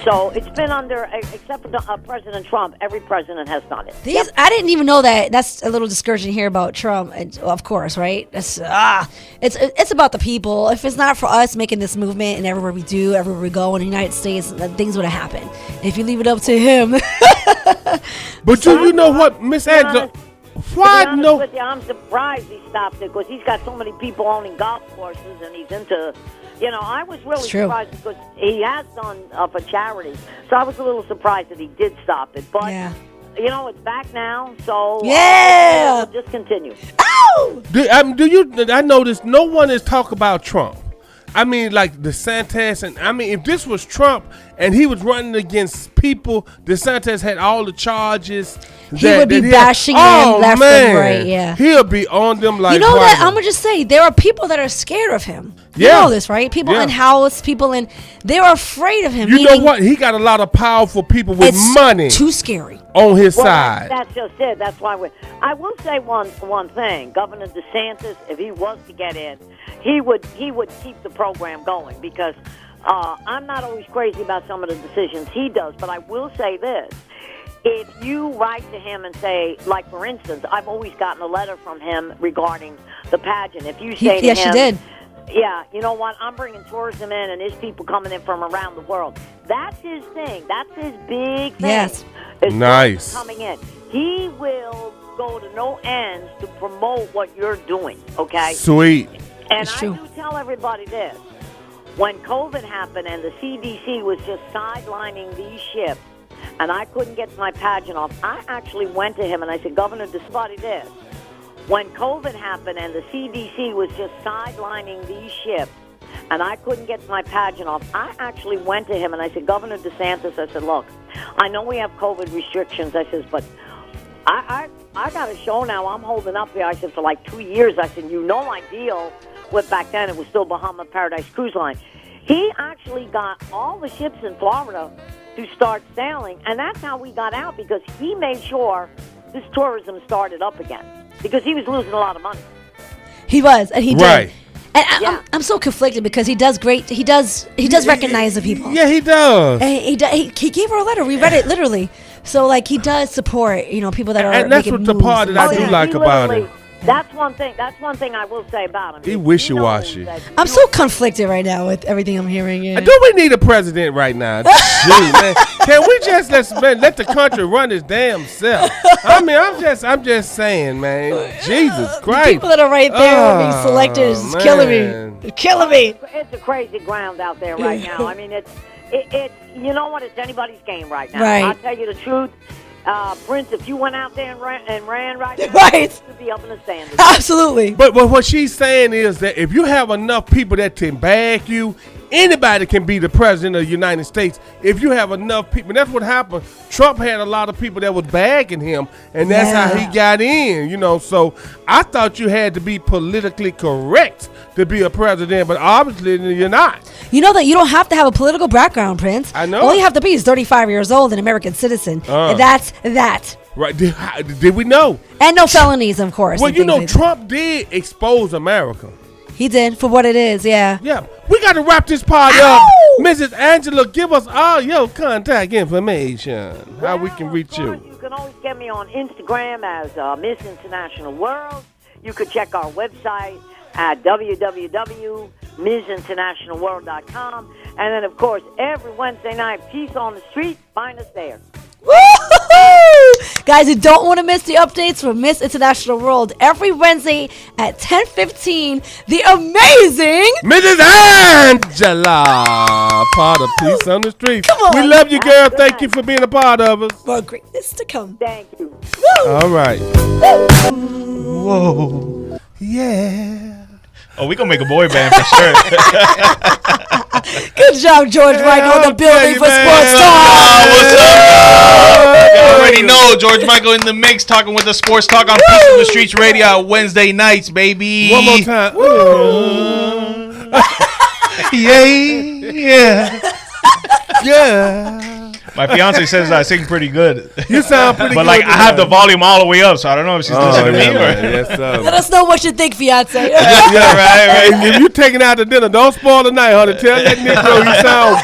So it's been under, except for President Trump, every president has done it. I didn't even know that. That's a little discouraging here about Trump. Of course, right? It's about the people. If it's not for us making this movement and everywhere we do, everywhere we go in the United States, things would have happened. If you leave it up to him. But you know what, Miss Angela? Why no? I'm surprised he stopped it because he's got so many people owning golf courses and he's into. I was really surprised because he has done for charity. So I was a little surprised that he did stop it. But, it's back now. So we'll just continue. Oh! I noticed no one is talking about Trump. I mean, like DeSantis. And I mean, if this was Trump and he was running against people DeSantis had all the charges. He would be bashing them left and right. Yeah, he'll be on them like. You know that I'm gonna just say there are people that are scared of him. You know this, right? People in house, they're afraid of him. You know what? He got a lot of powerful people with money. Too scary on his side. That's just it. That's why I will say one thing. Governor DeSantis, if he was to get in, he would keep the program going because I'm not always crazy about some of the decisions he does. But I will say this. If you write to him and say, like, for instance, I've always gotten a letter from him regarding the pageant. If you say to him... Yes, you did. Yeah, you know what? I'm bringing tourism in, and there's people coming in from around the world. That's his thing. That's his big thing. Yes. Nice. Coming in. He will go to no ends to promote what you're doing, okay? Sweet. And I do tell everybody this. When COVID happened and the CDC was just sidelining these ships, and I couldn't get my pageant off, I actually went to him and I said, Governor, despite this, when COVID happened and the CDC was just sidelining these ships, and I couldn't get my pageant off, I actually went to him and I said, Governor DeSantis, I said, look, I know we have COVID restrictions. I said, but I got a show now. I'm holding up here. I said, for like 2 years. I said, you know my deal with back then. It was still Bahama Paradise Cruise Line. He actually got all the ships in Florida to start sailing, and that's how we got out, because he made sure this tourism started up again, because he was losing a lot of money. He was, and he did. And I'm so conflicted because he does great. He does recognize the people. Yeah, he does. And he gave her a letter. We read it literally. So like he does support people that are. And that's what the part that I do like about him. That's one thing I will say about him. He wishy-washy. I'm so conflicted right now with everything I'm hearing. Yeah. Do we need a president right now? Gee, man. Can we just let the country run its damn self? I mean, I'm just saying, man. Jesus Christ. The people that are right there, these selectors, is killing me. They're killing me. It's a crazy ground out there right now. I mean, it's you know what? It's anybody's game right now. Right. I'll tell you the truth. Prince, if you went out there and ran right now, right, you'd be up in the stands. Absolutely. But what she's saying is that if you have enough people that can back you, anybody can be the president of the United States. If you have enough people, and that's what happened. Trump had a lot of people that was backing him, and that's how he got in. So I thought you had to be politically correct to be a president, but obviously you're not. You know that you don't have to have a political background, Prince. I know. All you have to be is 35 years old, an American citizen. And that's that. Right. Did we know? And no felonies, of course. Well, Trump did expose America. He did, for what it is, yeah. Yeah. We got to wrap this party up. Mrs. Angela, give us all your contact information, how we can reach you. You can always get me on Instagram as Miss International World. You could check our website at www.missinternationalworld.com. And then, of course, every Wednesday night, Peace on the Street, find us there. Woo-hoo-hoo! Guys, you don't want to miss the updates from Miss International World every Wednesday at 10:15. The amazing Mrs. Angela, part of Peace on the Street. Come on. We love you, girl. Thank you for being a part of us. For greatness to come. Thank you. Woo! All right. Whoa. Yeah. Oh, we gonna make a boy band for sure. Good job, George Michael, in the building for Sports Talk. What's up? You already know George Michael in the mix, talking with the Sports Talk on Peace on the Streets Radio Wednesday nights, baby. One more time. Yeah. My fiance says I sing pretty good. You sound pretty good. But like I have the volume all the way up, so I don't know if she's listening to me or. Yes, sir. Let us know what you think, fiance. Yeah, right. If you taking out to dinner, don't spoil the night, honey. Tell that Negro he sounds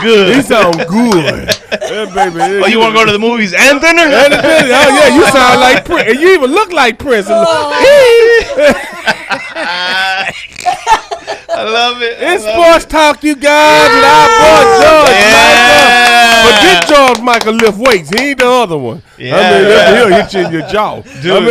good. He sound good. Yeah, baby. Oh, you want to go to the movies and dinner? Oh, yeah, you sound like Prince. And you even look like Prince. I love it. It's Sports Talk, you guys, with our boy George Michael. But this George Michael lift weights. He ain't the other one. Yeah. I mean, he'll hit you in your jaw. Dude,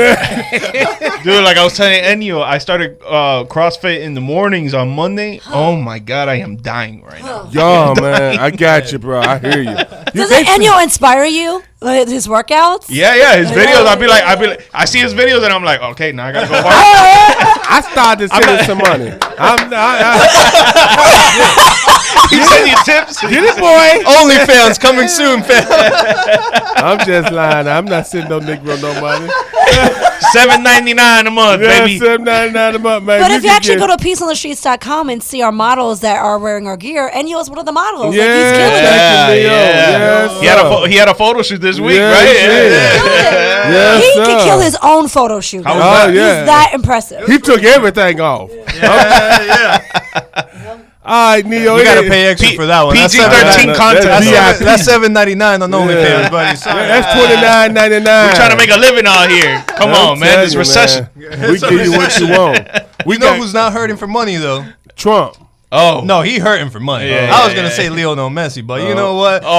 dude, like I was telling Ennio, I started CrossFit in the mornings on Monday. Oh, my God, I am dying right now. Yo, man, I got you, bro. I hear you. Doesn't Ennio inspire you? His workouts? Yeah, his videos. I'd be like, I see his videos and I'm like, okay, now I gotta go hard. I started sending some money. He sent you tips. Get it, boy. OnlyFans coming soon, fam. I'm just lying. I'm not sending no Negro no money. $7.99 a month, baby. $7.99 a month, man. But if you actually go to peaceonthestreets.com and see our models that are wearing our gear, and he was one of the models. Yeah, like, he's killing it. Yes, He had a photo shoot this week, Yes, right? Yes, He sir. can kill his own photo shoot. How was that? He's Yeah. that impressive. He took everything off. All right, Neo. You gotta pay extra for that one. PG-13 content. That's $7.99 on OnlyFans, buddy. Sorry. That's $29.99. We're trying to make a living out here. Come on, man. This recession. We give you what you want. We know who's not hurting for money though. Trump. Oh. No, he hurting for money. Yeah, I was gonna say Lionel Messi, but you know what? Man.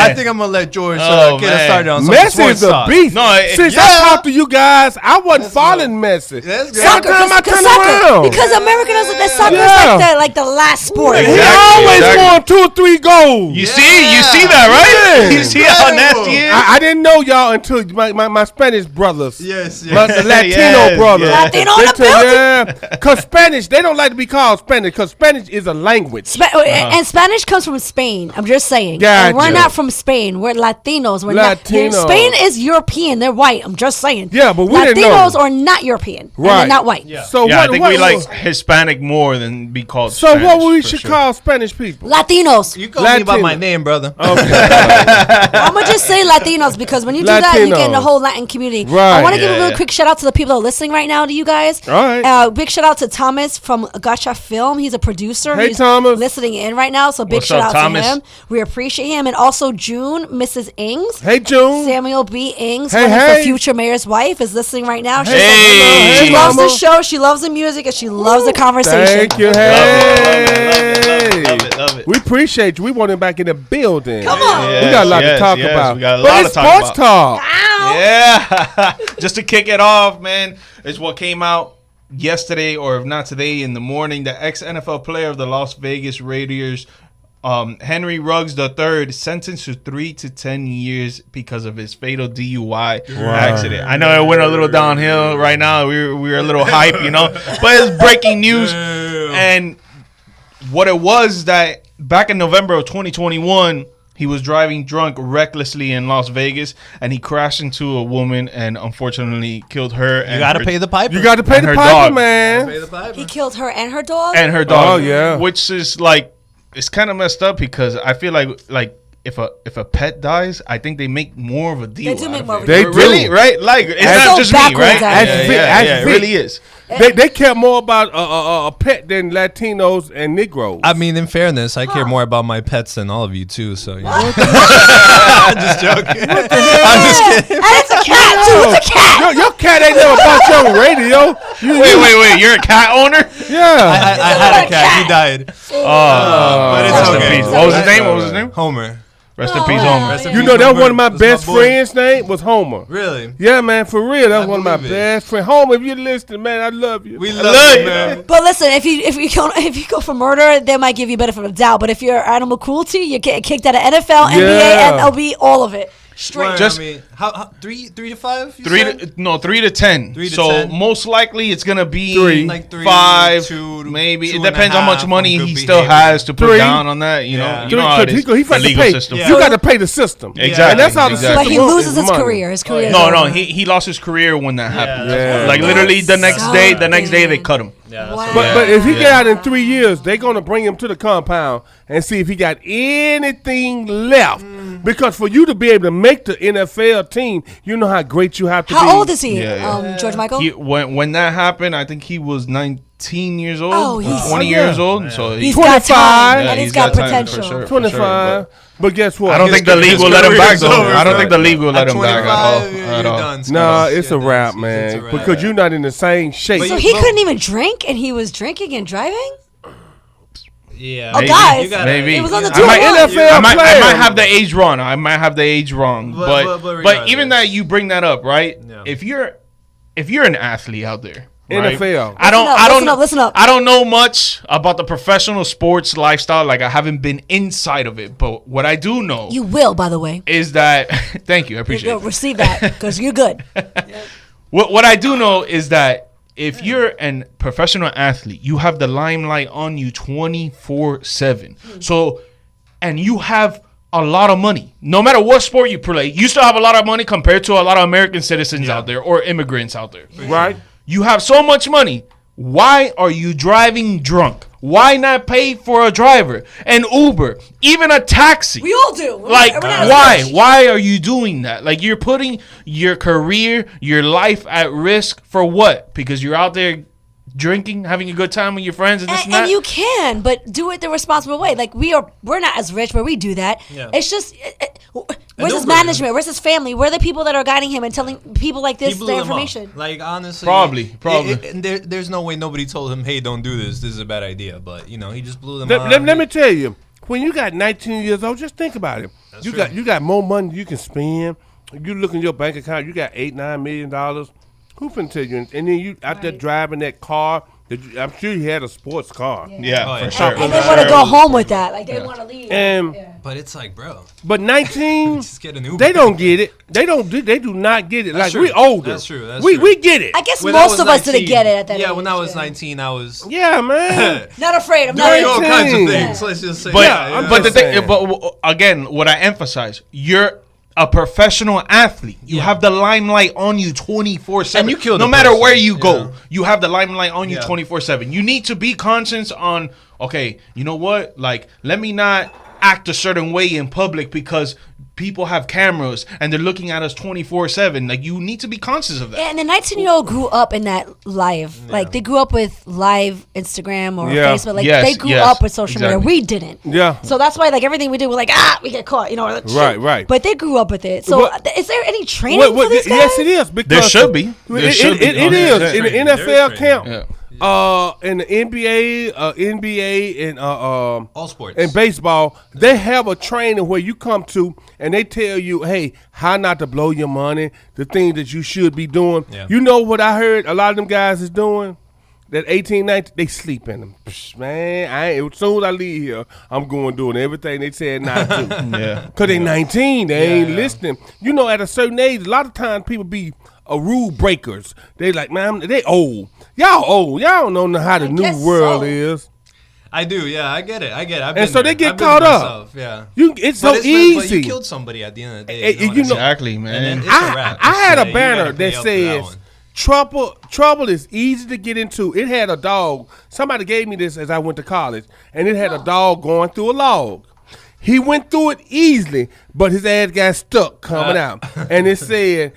I think I'm gonna let George get us man. started on some Messi sports is a talk. beast. No, Since I talked to you guys, I wasn't following Messi. That's good. Every time I turn around. Because America knows that soccer Yeah. is like the last sport. He Exactly, always exactly. won 2 or 3 goals. You see that, right? Yeah. You see how nasty it is? I didn't know y'all until my Spanish brothers. Yes, My yes. Latino Yes, brothers. yes. Latino in the building. Yeah. Because Spanish, they don't like to be called Spanish because Spanish is a language. And Spanish comes from Spain. I'm just saying. Gotcha. And we're not from Spain. We're Latinos. We're Latino. not. Spain is European. They're white. I'm just saying. Yeah, but we didn't know. Latinos are not European. And Right. they're not white. So Yeah, what, I think what, we like Hispanic more than be called So Spanish, what we for should sure. call Spanish people? Latinos. You call me by Latino. my name, brother. I'm gonna just say Latinos because when you do that, you get in the Latinos. whole Latin community. Right. I want to give a Yeah, real yeah. quick shout out to the people that are listening right now to you guys. All right. Big shout out to Thomas from Gotcha Film. He's a producer. Hey, He's Thomas. listening in right now. So big What's shout up, out Thomas? to him. We appreciate him. And also June, Mrs. Ings. Hey, June. Samuel B. Ings, Hey, running hey. for future mayor's wife, is listening right now. She, Hey. she loves the Mama. show. She loves the music, and she loves the conversation. Thank you. Love Hey. it. We appreciate you. We want him back in the building. Come on. We got a lot to Yes, talk yes, about. we got a But lot it's to talk sports about. talk. Yeah. Just to kick it off, man, it's what came out yesterday, or if not today in the morning. The ex-NFL player of the Las Vegas Raiders, Henry Ruggs III, sentenced to 3 to 10 years because of his fatal DUI accident. I know it went a little downhill right now. We were a little hype, but it's breaking news. And what it was that back in November of 2021, he was driving drunk recklessly in Las Vegas, and he crashed into a woman and unfortunately killed her. You gotta pay the piper. You got to pay And the her piper, dog. man. Pay the piper. He killed her and her dog. And her dog. Oh, yeah. Which is like, it's kind of messed up because I feel like if a pet dies, I think they make more of a deal. They do out make of more it. of a deal. They do. Really, right? Like it's That's not so just me, backwards, right? actually. Yeah, it really is. They care more about a pet than Latinos and Negroes. I mean, in fairness, I care more about my pets than all of you too. So I'm just joking. I'm just kidding. And it's a cat too. It's a cat. Your cat ain't never bought you on the radio. Wait. You're a cat owner? Yeah. I had a cat. He died. But it's Rest in okay. peace. What was his name? What was his name? Homer. Rest in peace, Homer. Rest in You peace, know that Homer. one of my That's best my boy. friends' name was Homer. Really? Yeah, man, for real. That's I one of my believe it. best friends. Homer, if you're listening, man, I love you. We love love you, you, man. But listen, if you go for murder, they might give you benefit of the doubt. But if you're animal cruelty, you're getting kicked out of NFL, NBA, Yeah. MLB, all of it. Straight. Just- I mean, how 3 to 5? you 3 said? to 10. 3 to so 10. most likely it's gonna be Three. Like 3, 5, 2, maybe. 2 It and a depends how much half money on he good still behavior. has to put 3. down on that. You Yeah. know how it is. He The got to legal pay. system. Yeah. You got to pay the system. Exactly. And that's how the Exactly. But system he works, loses is his money. career. His career. is No, over. he lost his career when that happened. Yeah. Like literally the next So day they bad. cut him. Yeah, Wow. But if he get out in 3 years, they're gonna bring him to the compound and see if he got anything left. Because for you to be able to make the NFL team, you know how great you have to be. How old is he? Yeah. George Michael. When that happened, I think he was 19 years old, Oh, he's- 20 Oh, yeah. years old. So He's he, got 25. time, Yeah, and he's he's got got time, potential. for sure. 25. But guess what? I don't think the league will let him back though. I don't think the league will let At him back 25, at you're all. done, Nah, Scott. it's a You're done. wrap, It's man. a wrap. Because you're not in the same shape. So he couldn't even drink, and he was drinking and driving. Yeah. Oh, Maybe. guys, You gotta- Maybe. it was on the I two might- one. NFL I might player. have the age wrong. I might have the age wrong. But regardless. even that you bring that up, right? Yeah. If you're an athlete out there, right? NFL. Listen up. I don't know much about the professional sports lifestyle. Like I haven't been inside of it, but what I do know You will, by the way. is that thank you, I appreciate You'll it. receive that because you're good. What I do know is that if you're a professional athlete, you have the limelight on you 24/7. So, and you have a lot of money. No matter what sport you play, you still have a lot of money compared to a lot of American citizens out there or immigrants out there. Right. You have so much money. Why are you driving drunk? Why not pay for a driver, an Uber, even a taxi? We all do. Like, why? Why are you doing that? Like, you're putting your career, your life at risk for what? Because you're out there drinking, having a good time with your friends, and this and that. And you can, but do it the responsible way. Like, we're not as rich where we do that. Yeah. It's just, where's his management? Where's his family? Where are the people that are guiding him and telling people like this the information? Like, honestly, probably. There's no way nobody told him, hey, don't do this. This is a bad idea. But he just blew them out. Let me tell you, when you got 19 years old, just think about it. You got more money you can spend. You look in your bank account, you got $8-9 million. Who finna tell you? And then you out there driving that car. I'm sure you had a sports car. Yeah, for sure. And they want to go home with that. Like, they want to leave. But it's like, bro. But 19, just get an Uber. They don't get it. They do not get it. That's like, true. We older. That's true. We get it. I guess most of us didn't get it at that age. Yeah, when I was 19, I was... Yeah, man. Not afraid. I'm not doing all kinds of things. Let's just say But again, what I emphasize, you're a professional athlete. You have the limelight on you 24/7. And you kill no matter where you go. You have the limelight on you 24/7. You need to be conscious on, okay, you know what? Like, let me not act a certain way in public because people have cameras and they're looking at us 24/7. Like, you need to be conscious of that. And the 19-year-old grew up in that live. Yeah. Like, they grew up with live Instagram or Facebook. Like, they grew up with social media. We didn't. Yeah. So that's why, like, everything we do, we're like, we get caught. Like, right. But they grew up with it. So is there any training for these guys? Yes, it is. Because there should be. It is. In the NFL camp. Yeah. In the NBA, and all sports and baseball, they have a training where you come to and they tell you, hey, how not to blow your money, the things that you should be doing. Yeah. You know what I heard a lot of them guys is doing? That 18, 19, they sleep in them. Man, as soon as I leave here, I'm going doing everything they said not to. Yeah. Because they 19, they ain't listening. You know, at a certain age, a lot of times people be rule breakers. They like, man, they old. Y'all old. Y'all don't know how the new world is. I do, yeah, I get it. And so they get caught up. Yeah, it's so easy. But you killed somebody at the end of the day. Exactly, man. I had a banner that says, trouble is easy to get into. It had a dog. Somebody gave me this as I went to college, and it had a dog going through a log. He went through it easily, but his ass got stuck coming out. And it said,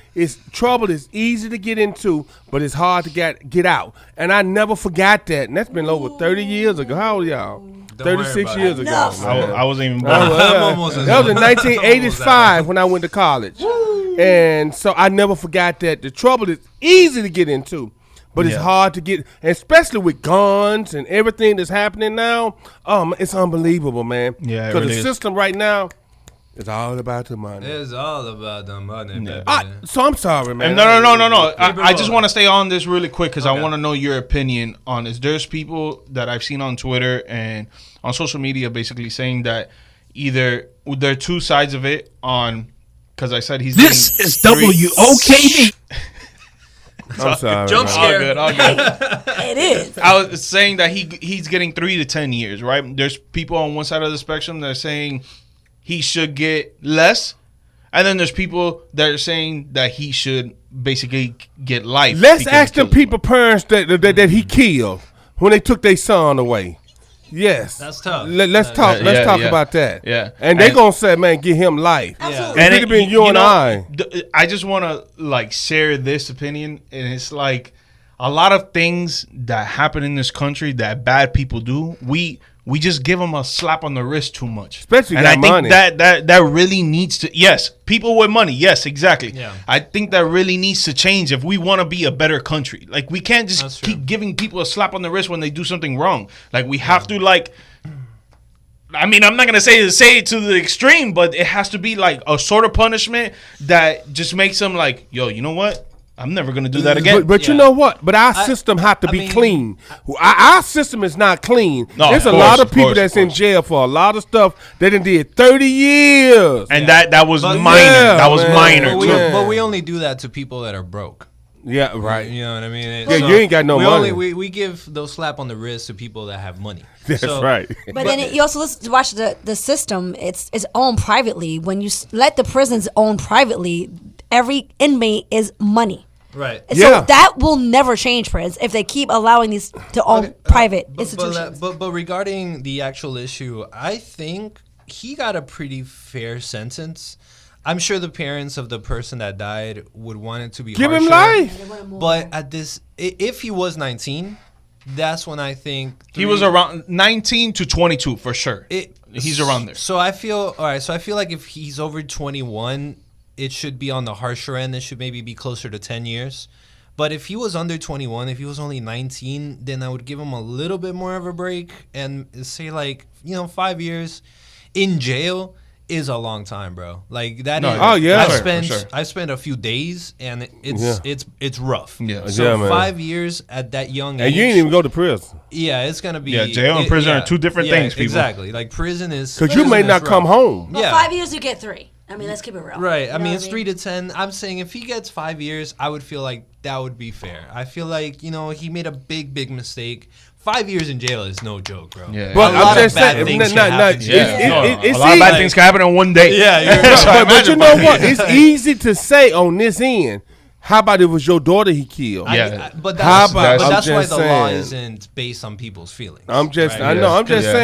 trouble is easy to get into, but it's hard to get out. And I never forgot that. And that's been over 30 years ago. How old y'all? 36 years ago. I wasn't even born. That was in 1985 when I went to college. And so I never forgot that the trouble is easy to get into, but it's hard to get, especially with guns and everything that's happening now. It's unbelievable, man. Yeah, because the system right now is all about the money. It's all about the money. So I'm sorry, man. No. I just want to stay on this really quick because I want to know your opinion on this. There's people that I've seen on Twitter and on social media basically saying that either there are two sides of it on, because I said he's. This is WOKB. I'm sorry. Jump scare. All good. It is. I was saying that he's getting 3 to 10 years, right? There's people on one side of the spectrum that are saying he should get less, and then there's people that are saying that he should basically get life. Let's ask them people parents that he killed when they took their son away. Yes, that's tough. Let's talk about that. Yeah, and they're gonna say, "Man, give him life." Absolutely. And it could have been you and I. I just want to share this opinion, and it's like a lot of things that happen in this country that bad people do. We just give them a slap on the wrist too much, especially and I think money. that really needs to. Yes, people with money. Yes, exactly. Yeah. I think that really needs to change if we want to be a better country. Like, we can't just keep giving people a slap on the wrist when they do something wrong. Like, we have to I mean, I'm not gonna say it to the extreme, but it has to be like a sort of punishment that just makes them like, yo, you know what? I'm never going to do that again. But you know what? But our system have to be clean. Our system is not clean. There's a lot of people that's in jail for a lot of stuff they done did 30 years. And that was minor. That was minor. But we only do that to people that are broke. Yeah, right. You know what I mean? Yeah, you ain't got no money. We give those slap on the wrist to people that have money. That's right. But then you also watch the system. It's owned privately. When you let the prisons own privately, every inmate is money. Right. So that will never change, Prince, if they keep allowing these to own private institutions. But regarding the actual issue, I think he got a pretty fair sentence. I'm sure the parents of the person that died would want it to be give harsher, him life. But if he was 19, that's when I think he was around 19 to 22 for sure. He's around there. So I feel like if he's over 21, it should be on the harsher end. It should maybe be closer to 10 years. But if he was under 21, if he was only 19, then I would give him a little bit more of a break and say 5 years in jail is a long time, bro. Like that. I've spent a few days and it's rough. Yeah. So 5 years at that young age. And you didn't even go to prison. Yeah, it's gonna be. Yeah, jail and prison are two different things, people. Exactly. Like prison is because you may not come home. But 5 years, you get 3. I mean, let's keep it real. Right. I mean, it's 3 to 10. I'm saying if he gets 5 years, I would feel like that would be fair. I feel like he made a big mistake. 5 years in jail is no joke, bro. Yeah. But I'm just saying, a lot of bad things can happen in one day. Yeah. But you know what? It's easy to say on this end. How about it was your daughter he killed? But that's why the law isn't based on people's feelings. I'm just saying.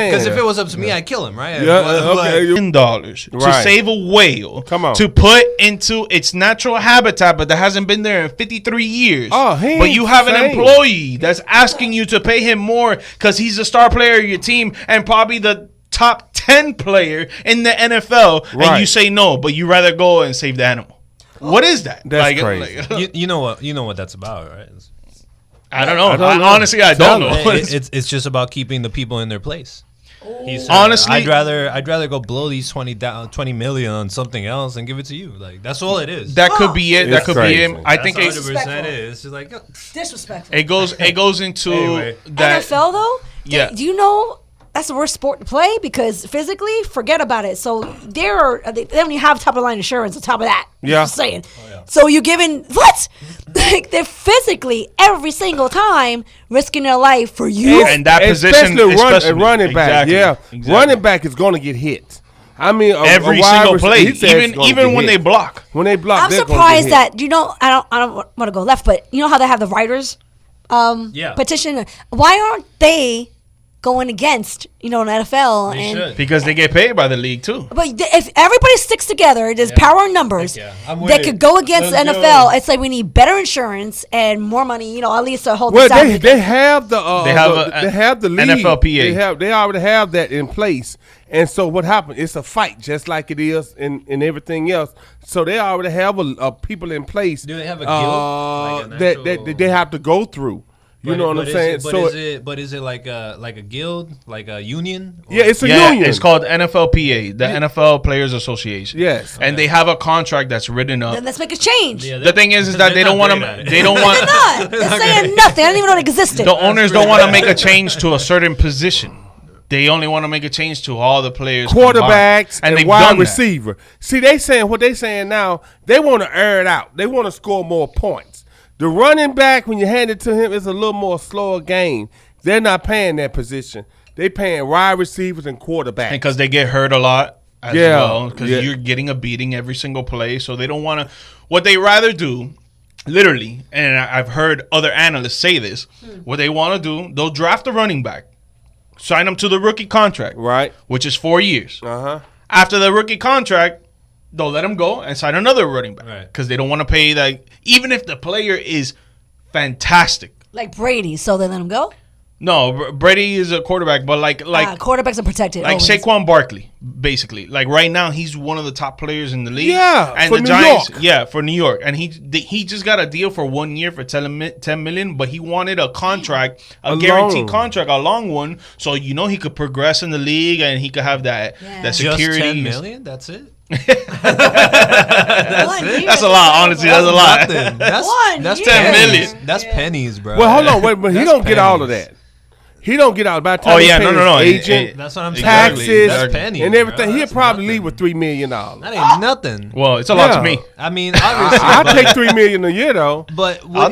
Because if it was up to me, I'd kill him, right? Yeah, okay. $10 to save a whale. Come on. To put into its natural habitat, but that hasn't been there in 53 years. But you have an employee that's asking you to pay him more because he's a star player of your team and probably the top 10 player in the NFL, and you say no, but you rather go and save the animal. What is that? That's crazy. You know what that's about, right? I don't know. Honestly, I don't know. It's just about keeping the people in their place. He said, honestly, I'd rather go blow these 20 million on something else and give it to you. Like that's all it is. That could be it. That could be it. I think 100% is. It's just like disrespectful. It goes into that NFL though. Yeah. Do you know? That's the worst sport to play because physically, forget about it. So they don't even have top of the line insurance on top of that. Yeah. Just saying. So you're giving what? Like they're physically every single time risking their life for you. And that position, especially running back. Exactly. Running back is going to get hit. I mean, every single play, even when they block. I'm surprised that I don't want to go left, but you know how they have the writers petition. Why aren't they going against, an NFL? Because they get paid by the league too. But if everybody sticks together, there's power in numbers that could go against the NFL. It's like we need better insurance and more money, at least to hold this out. They have the league. NFLPA. They already have that in place. And so what happened? It's a fight just like it is in everything else. So they already have people in place. Do they have a guild? That they have to go through. You know what I'm saying? Is it like a guild, like a union? Yeah, it's a union. It's called NFLPA, the NFL Players Association. Yes, and they have a contract that's written up. Then let's make a change. Yeah, the thing is that they don't want to. They don't want. They're saying nothing. I don't even know it existed. The owners don't want to make a change to a certain position. They only want to make a change to all the players, quarterbacks and wide receiver. See, what they saying now. They want to air it out. They want to score more points. The running back, when you hand it to him, is a little more slower game. They're not paying that position. They paying wide receivers and quarterbacks. Because they get hurt a lot as well. Because you're getting a beating every single play. So they don't want to. What they rather do, literally, and I've heard other analysts say this, what they want to do, they'll draft a running back, sign them to the rookie contract, right, which is 4 years. After the rookie contract, they'll let him go and sign another running back because they don't want to pay that. Even if the player is fantastic, like Brady, so they let him go. No, Brady is a quarterback, but like quarterbacks are protected. Like always. Saquon Barkley, basically. Like right now, he's one of the top players in the league. Yeah, and for the New Giants, York. For New York, and he just got a deal for 1 year for $10 million, but he wanted a contract, a guaranteed contract, a long one, so he could progress in the league and he could have that security. Just $10 million? That's it. That's a lot, honestly. That's a lot. That's $10 million. That's pennies, bro. Well, hold on, wait, but he don't get all of that. He don't get out by the time no. agent, That's what I'm saying. taxes, That's pennies, and everything. bro. He'll That's probably nothing. leave with $3 million. That ain't nothing. Well, it's a lot to me. I mean, obviously, I'll take $3 million a year though. but I'll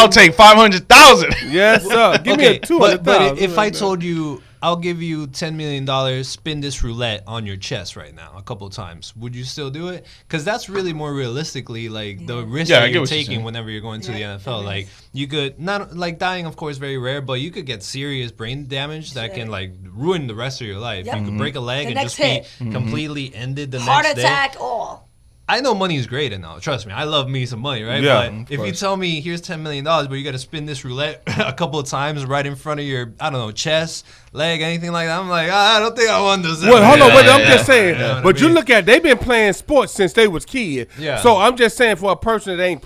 take 500,000. Yes, sir. Give me a 200,000. But if I told you I'll give you $10 million, spin this roulette on your chest right now a couple of times, would you still do it? Because that's really more realistically like the risk that you're taking whenever you're going to the NFL. Like you could not like dying, of course, very rare, but you could get serious brain damage that can like ruin the rest of your life. Yep. You could break a leg and just hit. be completely ended the Heart next day. attack, all. I know money is great and all. Trust me, I love me some money, right? Yeah, but if you tell me here's $10 million, but you got to spin this roulette a couple of times right in front of your, I don't know, chest, leg, anything like that, I'm like, I don't think I want this. Well, hold on, wait, I'm just saying. You know what But I you mean? look at, they've been playing sports since they was kids. Yeah. So I'm just saying for a person that ain't,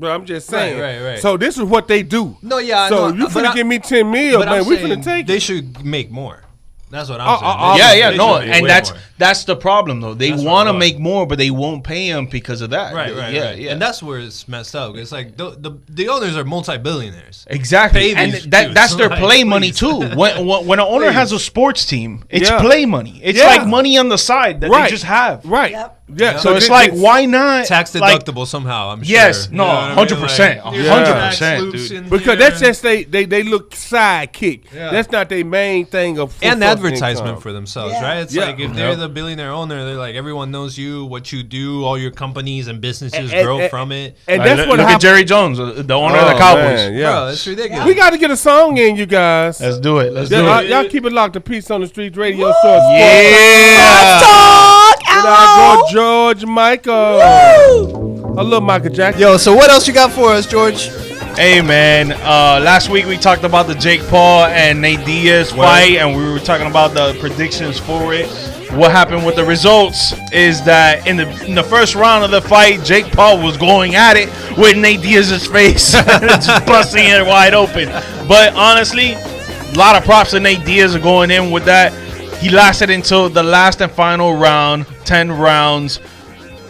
I'm just saying. Right. So this is what they do. No, yeah. So no, you finna give me 10 mil, but man. I'm We saying finna take They it. should make more. That's what I'm saying. Yeah, They no, should make and way that's more. that's the problem though. They That's want to right. make more, but they won't pay them because of that. Right. Yeah. And that's where it's messed up. It's like the owners are multi-billionaires. Exactly, Pay and these that's dudes. their Like, play money please. too. When an owner has a sports team, it's Yeah. play money. It's Yeah. like money on the side that Right. they just have. Right. Yep. Yeah. So it's they- like, they- why not Tax like, deductible somehow, I'm sure. Yes, no, You know what I mean? 100%, Like, there's 100%, tax loops dude. in Because here. that's just they look sidekick. Yeah. That's not their main thing of and full advertisement income. for themselves, Yeah. right? It's Yeah. like if they're the billionaire owner, they're like everyone knows you, what you do, all your companies and businesses grow from it. And Like, that's what look at happened. Jerry Jones, the owner of Oh, the Cowboys. man, yeah. Bro, it's ridiculous. We got to get a song in, you guys. Let's do it. Let's Yeah, do y'all it. keep it locked to Peace on the Streets Radio Show. Yeah. Talk, And I go George Michael. I love Michael Jackson. Yo, so what else you got for us, George? Hey man, last week we talked about the Jake Paul and Nate Diaz fight, and we were talking about the predictions for it. What happened with the results is that in the first round of the fight, Jake Paul was going at it with Nate Diaz's face, just busting it wide open. But honestly, a lot of props to Nate Diaz are going in with that. He lasted until the last and final round, 10 rounds.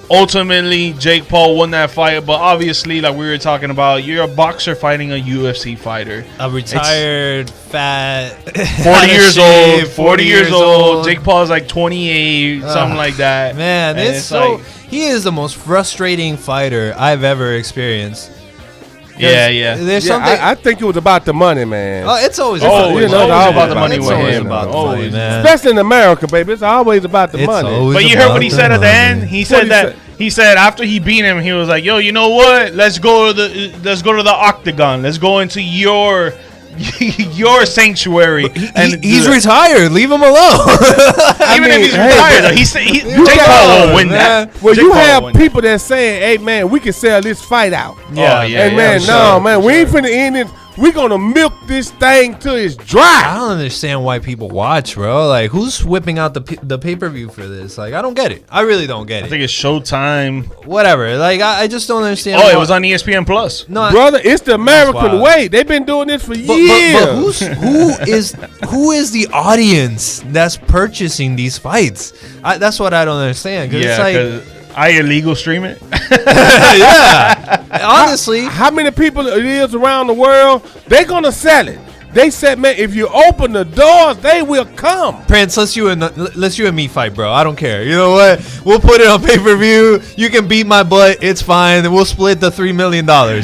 Ultimately, Jake Paul won that fight, but obviously, like we were talking about, you're a boxer fighting a UFC fighter. A retired, fat, 40 years old, 40 years old. Jake Paul's like 28, something like that. Man, And it's so he is the most frustrating fighter I've ever experienced. Yeah. There's Yeah, something. I think it was about the money, man. Oh, it's always Oh, about, it's always about the money It's with always him, about the bro. money, man. Especially in America, baby. It's always about the It's money. always But you heard what he about said the at the money. end? He What said he that said? he said after he beat him, he was like, "Yo, you know what? Let's go to the octagon. Let's go into your sanctuary." He's retired. Leave him alone. Even if he's hey, retired, man, though, Jake got- Paul won't win man. that. Well, Jake you Paul have won't win people that saying, "Hey, man, we can sell this fight out." Yeah, and man, for no, sure, man, we ain't finna end it. We gonna milk this thing till it's I dry. don't understand why people watch, bro. Like, who's whipping out the pay-per-view for this? Like, I don't get it. I really don't get I it. think it's Showtime. Whatever. Like, I just don't understand. Oh, it why- was on ESPN Plus. No, I- Brother, it's the American wild. way. They've been doing this for but years. who is the audience that's purchasing these fights? That's what I don't understand. 'Cause Yeah, it's like, because I illegal stream it. yeah. Honestly, How many people it is around the world? They gonna sell it. They said, man, if you open the doors, they will come. Prince, let's you and me fight, bro. I don't care. You know what? We'll put it on pay-per-view. You can beat my butt. It's fine. And we'll split the $3 million. I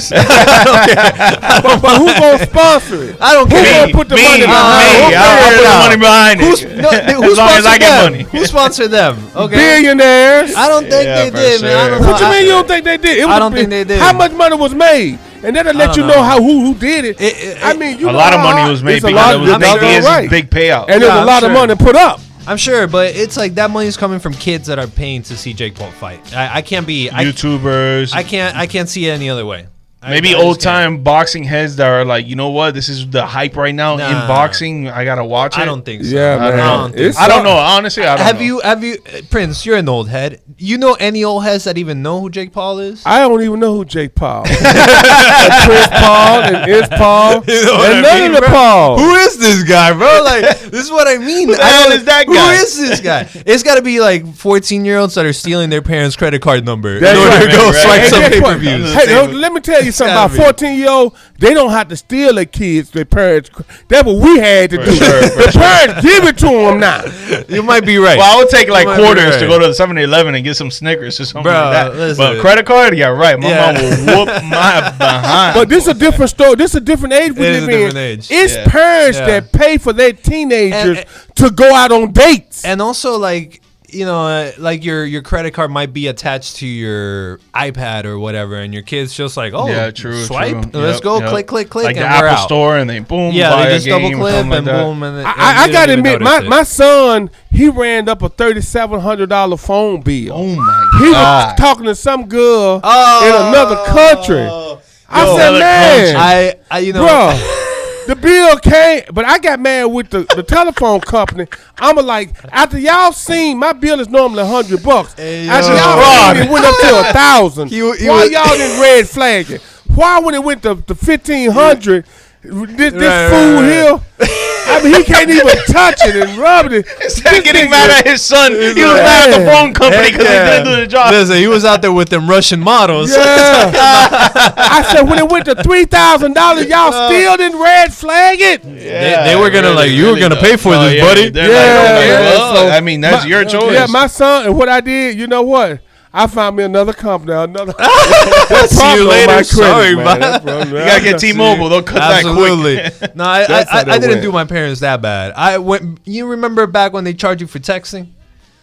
don't care. But who gonna sponsor it? I don't Who care. gonna put the Me, money me. behind it? I'll put the money behind it. Who As long as I sponsored get them? money. Who sponsored them? Okay. Billionaires. I don't think Yeah, they for did, man. I sure. don't know. What you mean you don't think they did? It was I don't think they did. How much money was made? And that'll let don't you know. know how who did it. I mean, you A know lot of how money hard- was made it's a because lot it of was them Nate done Diaz's right. big payout. And there's Yeah, a I'm lot of sure. money put up. I'm sure, but it's like that money's coming from kids that are paying to see Jake Paul fight. I can't be. YouTubers. I can't see it any other way. Maybe I just old can't. time boxing heads that are like, you know what, this is the hype right now Nah. in boxing. I gotta watch it. I don't think so. Yeah, I don't man. know. It's I don't know. Honestly, I don't know. Have you, Prince? You're an old head. You know any old heads that even know who Jake Paul is? I don't even know who Jake Paul. And Chris Paul and Is Paul You know what and I none mean, of the bro? Paul. Who is this guy, bro? Like, this is what I mean. Who the hell is that guy? Who is this guy? It's got to be like 14-year-olds that are stealing their parents' credit card number That's in order right, to go right. swipe Hey, some guess what? pay-per-views. Hey, let me tell you you something about 14-year-old. They don't have to steal their kids. Their parents. That's what we had to do. The parents give it to them now. You might be right. Well, I would take like quarters to go to the 7-Eleven and get some Snickers or something like that. Listen. But credit card, yeah, right. My mom will whoop my behind. But this is a different story. This is a different age we live in. It's parents that pay for their teenagers to go out on dates. And also, like, you know, like your credit card might be attached to your iPad or whatever, and your kid's just like, oh, swipe, let's go, click, like and the Apple Store, and they boom, buy they just a game double click and like boom. And I gotta admit, my son, he ran up a $3,700 phone bill. Oh my He God. was talking to some girl in another country. I said, man, I you know, bro. The bill came, but I got mad with the telephone company. I'm like, after y'all seen, my bill is normally $100. After y'all seen, it went up to 1,000. Why y'all didn't red flag it? Why when it went to 1,500? This fool here, I mean, he can't even touch it and rub it. Instead of getting mad at his son, he was mad at the phone company because they didn't do the job. Listen, he was out there with them Russian models. Yeah. I said, when it went to $3,000, y'all still didn't red flag it. Yeah, they were gonna you were gonna pay for this, buddy. I mean, that's your choice. Yeah, my son, and what I did, you know what? I found me another company. See you later. Sorry, man. You gotta get T-Mobile. They'll cut that quick. No, I didn't do my parents that bad. You remember back when they charged you for texting?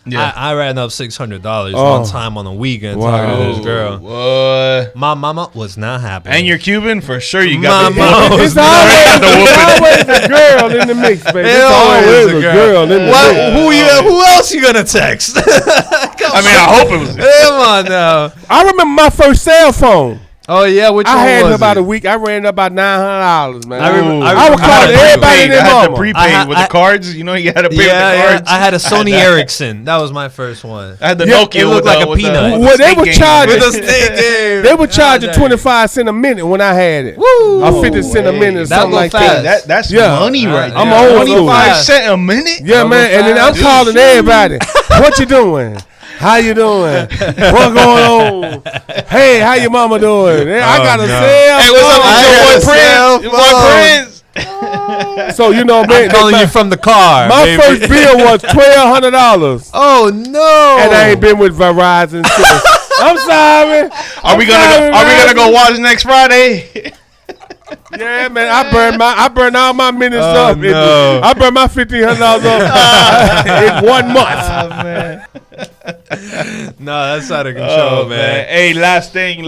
Yeah, I ran up $600 one time on a weekend talking to this girl. What? My mama was not happy. And you're Cuban? For sure you got It's always a girl in the mix, baby. It's always a girl in the mix. Who else you gonna text? I mean, I hope it was. Come on now. I remember my first cell phone. Oh yeah, which I one had was it about it? a week. I ran up about $900, man. I was calling everybody in their I had mama. the prepaid with the cards. You know, you had to pay with the cards. I had a Sony Ericsson. That was my first one. I had the Nokia. It looked like a peanut. Well, they were charging. With a stick game. They were charging 25 cents a minute when I had it. Woo! Or 50 cents a minute or something like that. That's money right there. I'm old school. 25 cents a minute? Yeah, man. And then I'm calling everybody. What you doing? How you doing? What going on? Hey, how your mama doing? I got a cell. Hey, what's up, boy Prince? So you know, man, I'm calling you from the car. My first bill was $1,200. Oh no! And I ain't been with Verizon since. I'm sorry. Are we gonna go watch next Friday? Yeah, man, I burned all my minutes up. No. I burned my $1,500 up in 1 month. Man. No, that's out of control, man. Hey, last thing.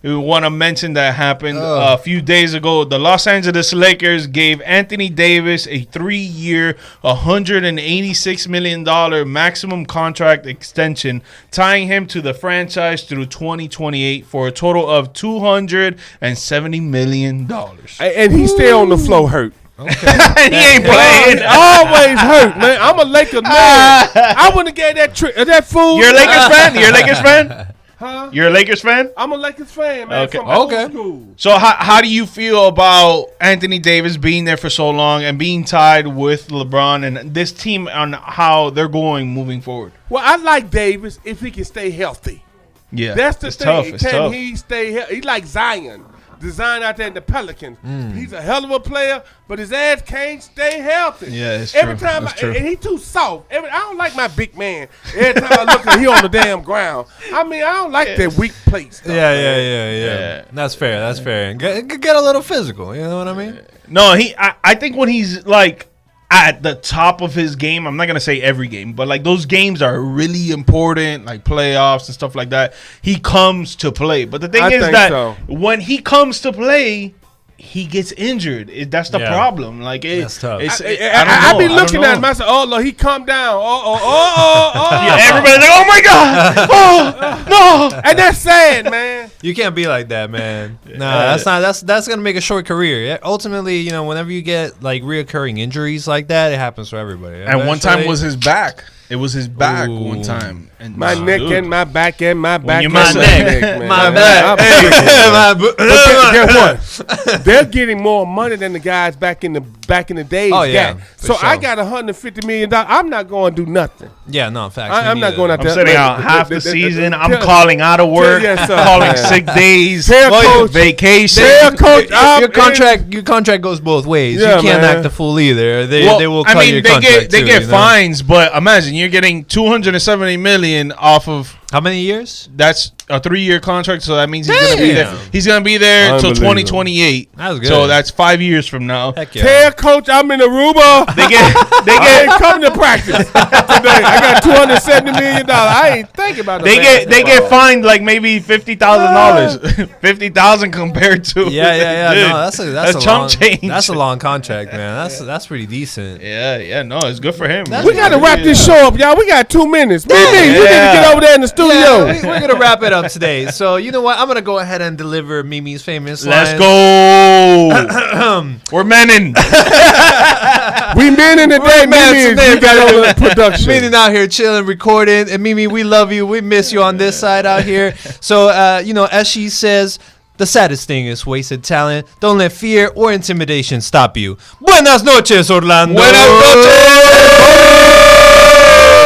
We want to mention that happened a few days ago. The Los Angeles Lakers gave Anthony Davis a 3-year, $186 million maximum contract extension, tying him to the franchise through 2028 for a total of $270 million. And he stay on the floor hurt. Okay. He ain't playing. Always hurt, man. I'm a Lakers man. I wouldn't have gave that fool. You're a Lakers fan? You're a Lakers fan? Huh? You're a Lakers fan? I'm a Lakers fan, man. Okay. From old school. So how do you feel about Anthony Davis being there for so long and being tied with LeBron and this team on how they're going moving forward? Well, I like Davis if he can stay healthy. Yeah, that's the thing. It's tough. He stay healthy? He's like Zion. Design out there in the Pelicans. He's a hell of a player, but his ass can't stay healthy. Yeah, it's every true. time, and he too soft. I don't like my big man. Every time I look at him, he on the damn ground. I mean, I don't like that weak plate stuff. Yeah. That's fair. Get a little physical. You know what I mean? No, I think when he's like at the top of his game, I'm not gonna say every game, but like those games are really important, like playoffs and stuff like that. He comes to play, but the thing is that when he comes to play, he gets injured. That's the problem. Like that's tough. I be looking at him. I said, "Oh, Lord, he come down. Yeah, everybody's like, "Oh my God, oh no!" And that's sad, man. You can't be like that, man. No, that's gonna make a short career. Ultimately, you know, whenever you get like reoccurring injuries like that, it happens for everybody. And one time was his back. It was his back one time. And my neck and my back and my back and my neck, man. My back. Guess what? They're getting more money than the guys back in the days. Oh, yeah, got. for So sure. I got $150 million. I'm not going to do nothing. Yeah, no, facts. I'm not going out there. I'm sitting out half the season. I'm calling out of work, Yes, sir. calling sick days, Coach, vacation. Coach, Your contract goes both ways. Yeah, you can't man. act a fool either. They will cut your they contract get too, fines, but imagine you're getting $270 million off of. How many years? That's a 3-year contract, so that means he's gonna be there. He's gonna be there until 2028. That's good. So that's 5 years from now. Heck yeah. Tell Coach I'm in Aruba. They get I ain't coming to practice today. I got $270 million. I ain't thinking about they get fined like maybe $50,000. $50,000 compared to Yeah. No, that's a chump long change. That's a long contract, man. That's pretty decent. Yeah. No, it's good for him. We got to wrap this show up, y'all. We got 2 minutes. You need to get over there in the studio. Yeah, we're gonna wrap it up today. So you know what? I'm gonna go ahead and deliver Mimi's famous line. Let's go. We're menning. We men in the day, Mimi. We got all the production. Mimi out here chilling, recording, and Mimi, we love you. We miss you on this side out here. So as she says, the saddest thing is wasted talent. Don't let fear or intimidation stop you. Buenas noches, Orlando. Buenas noches.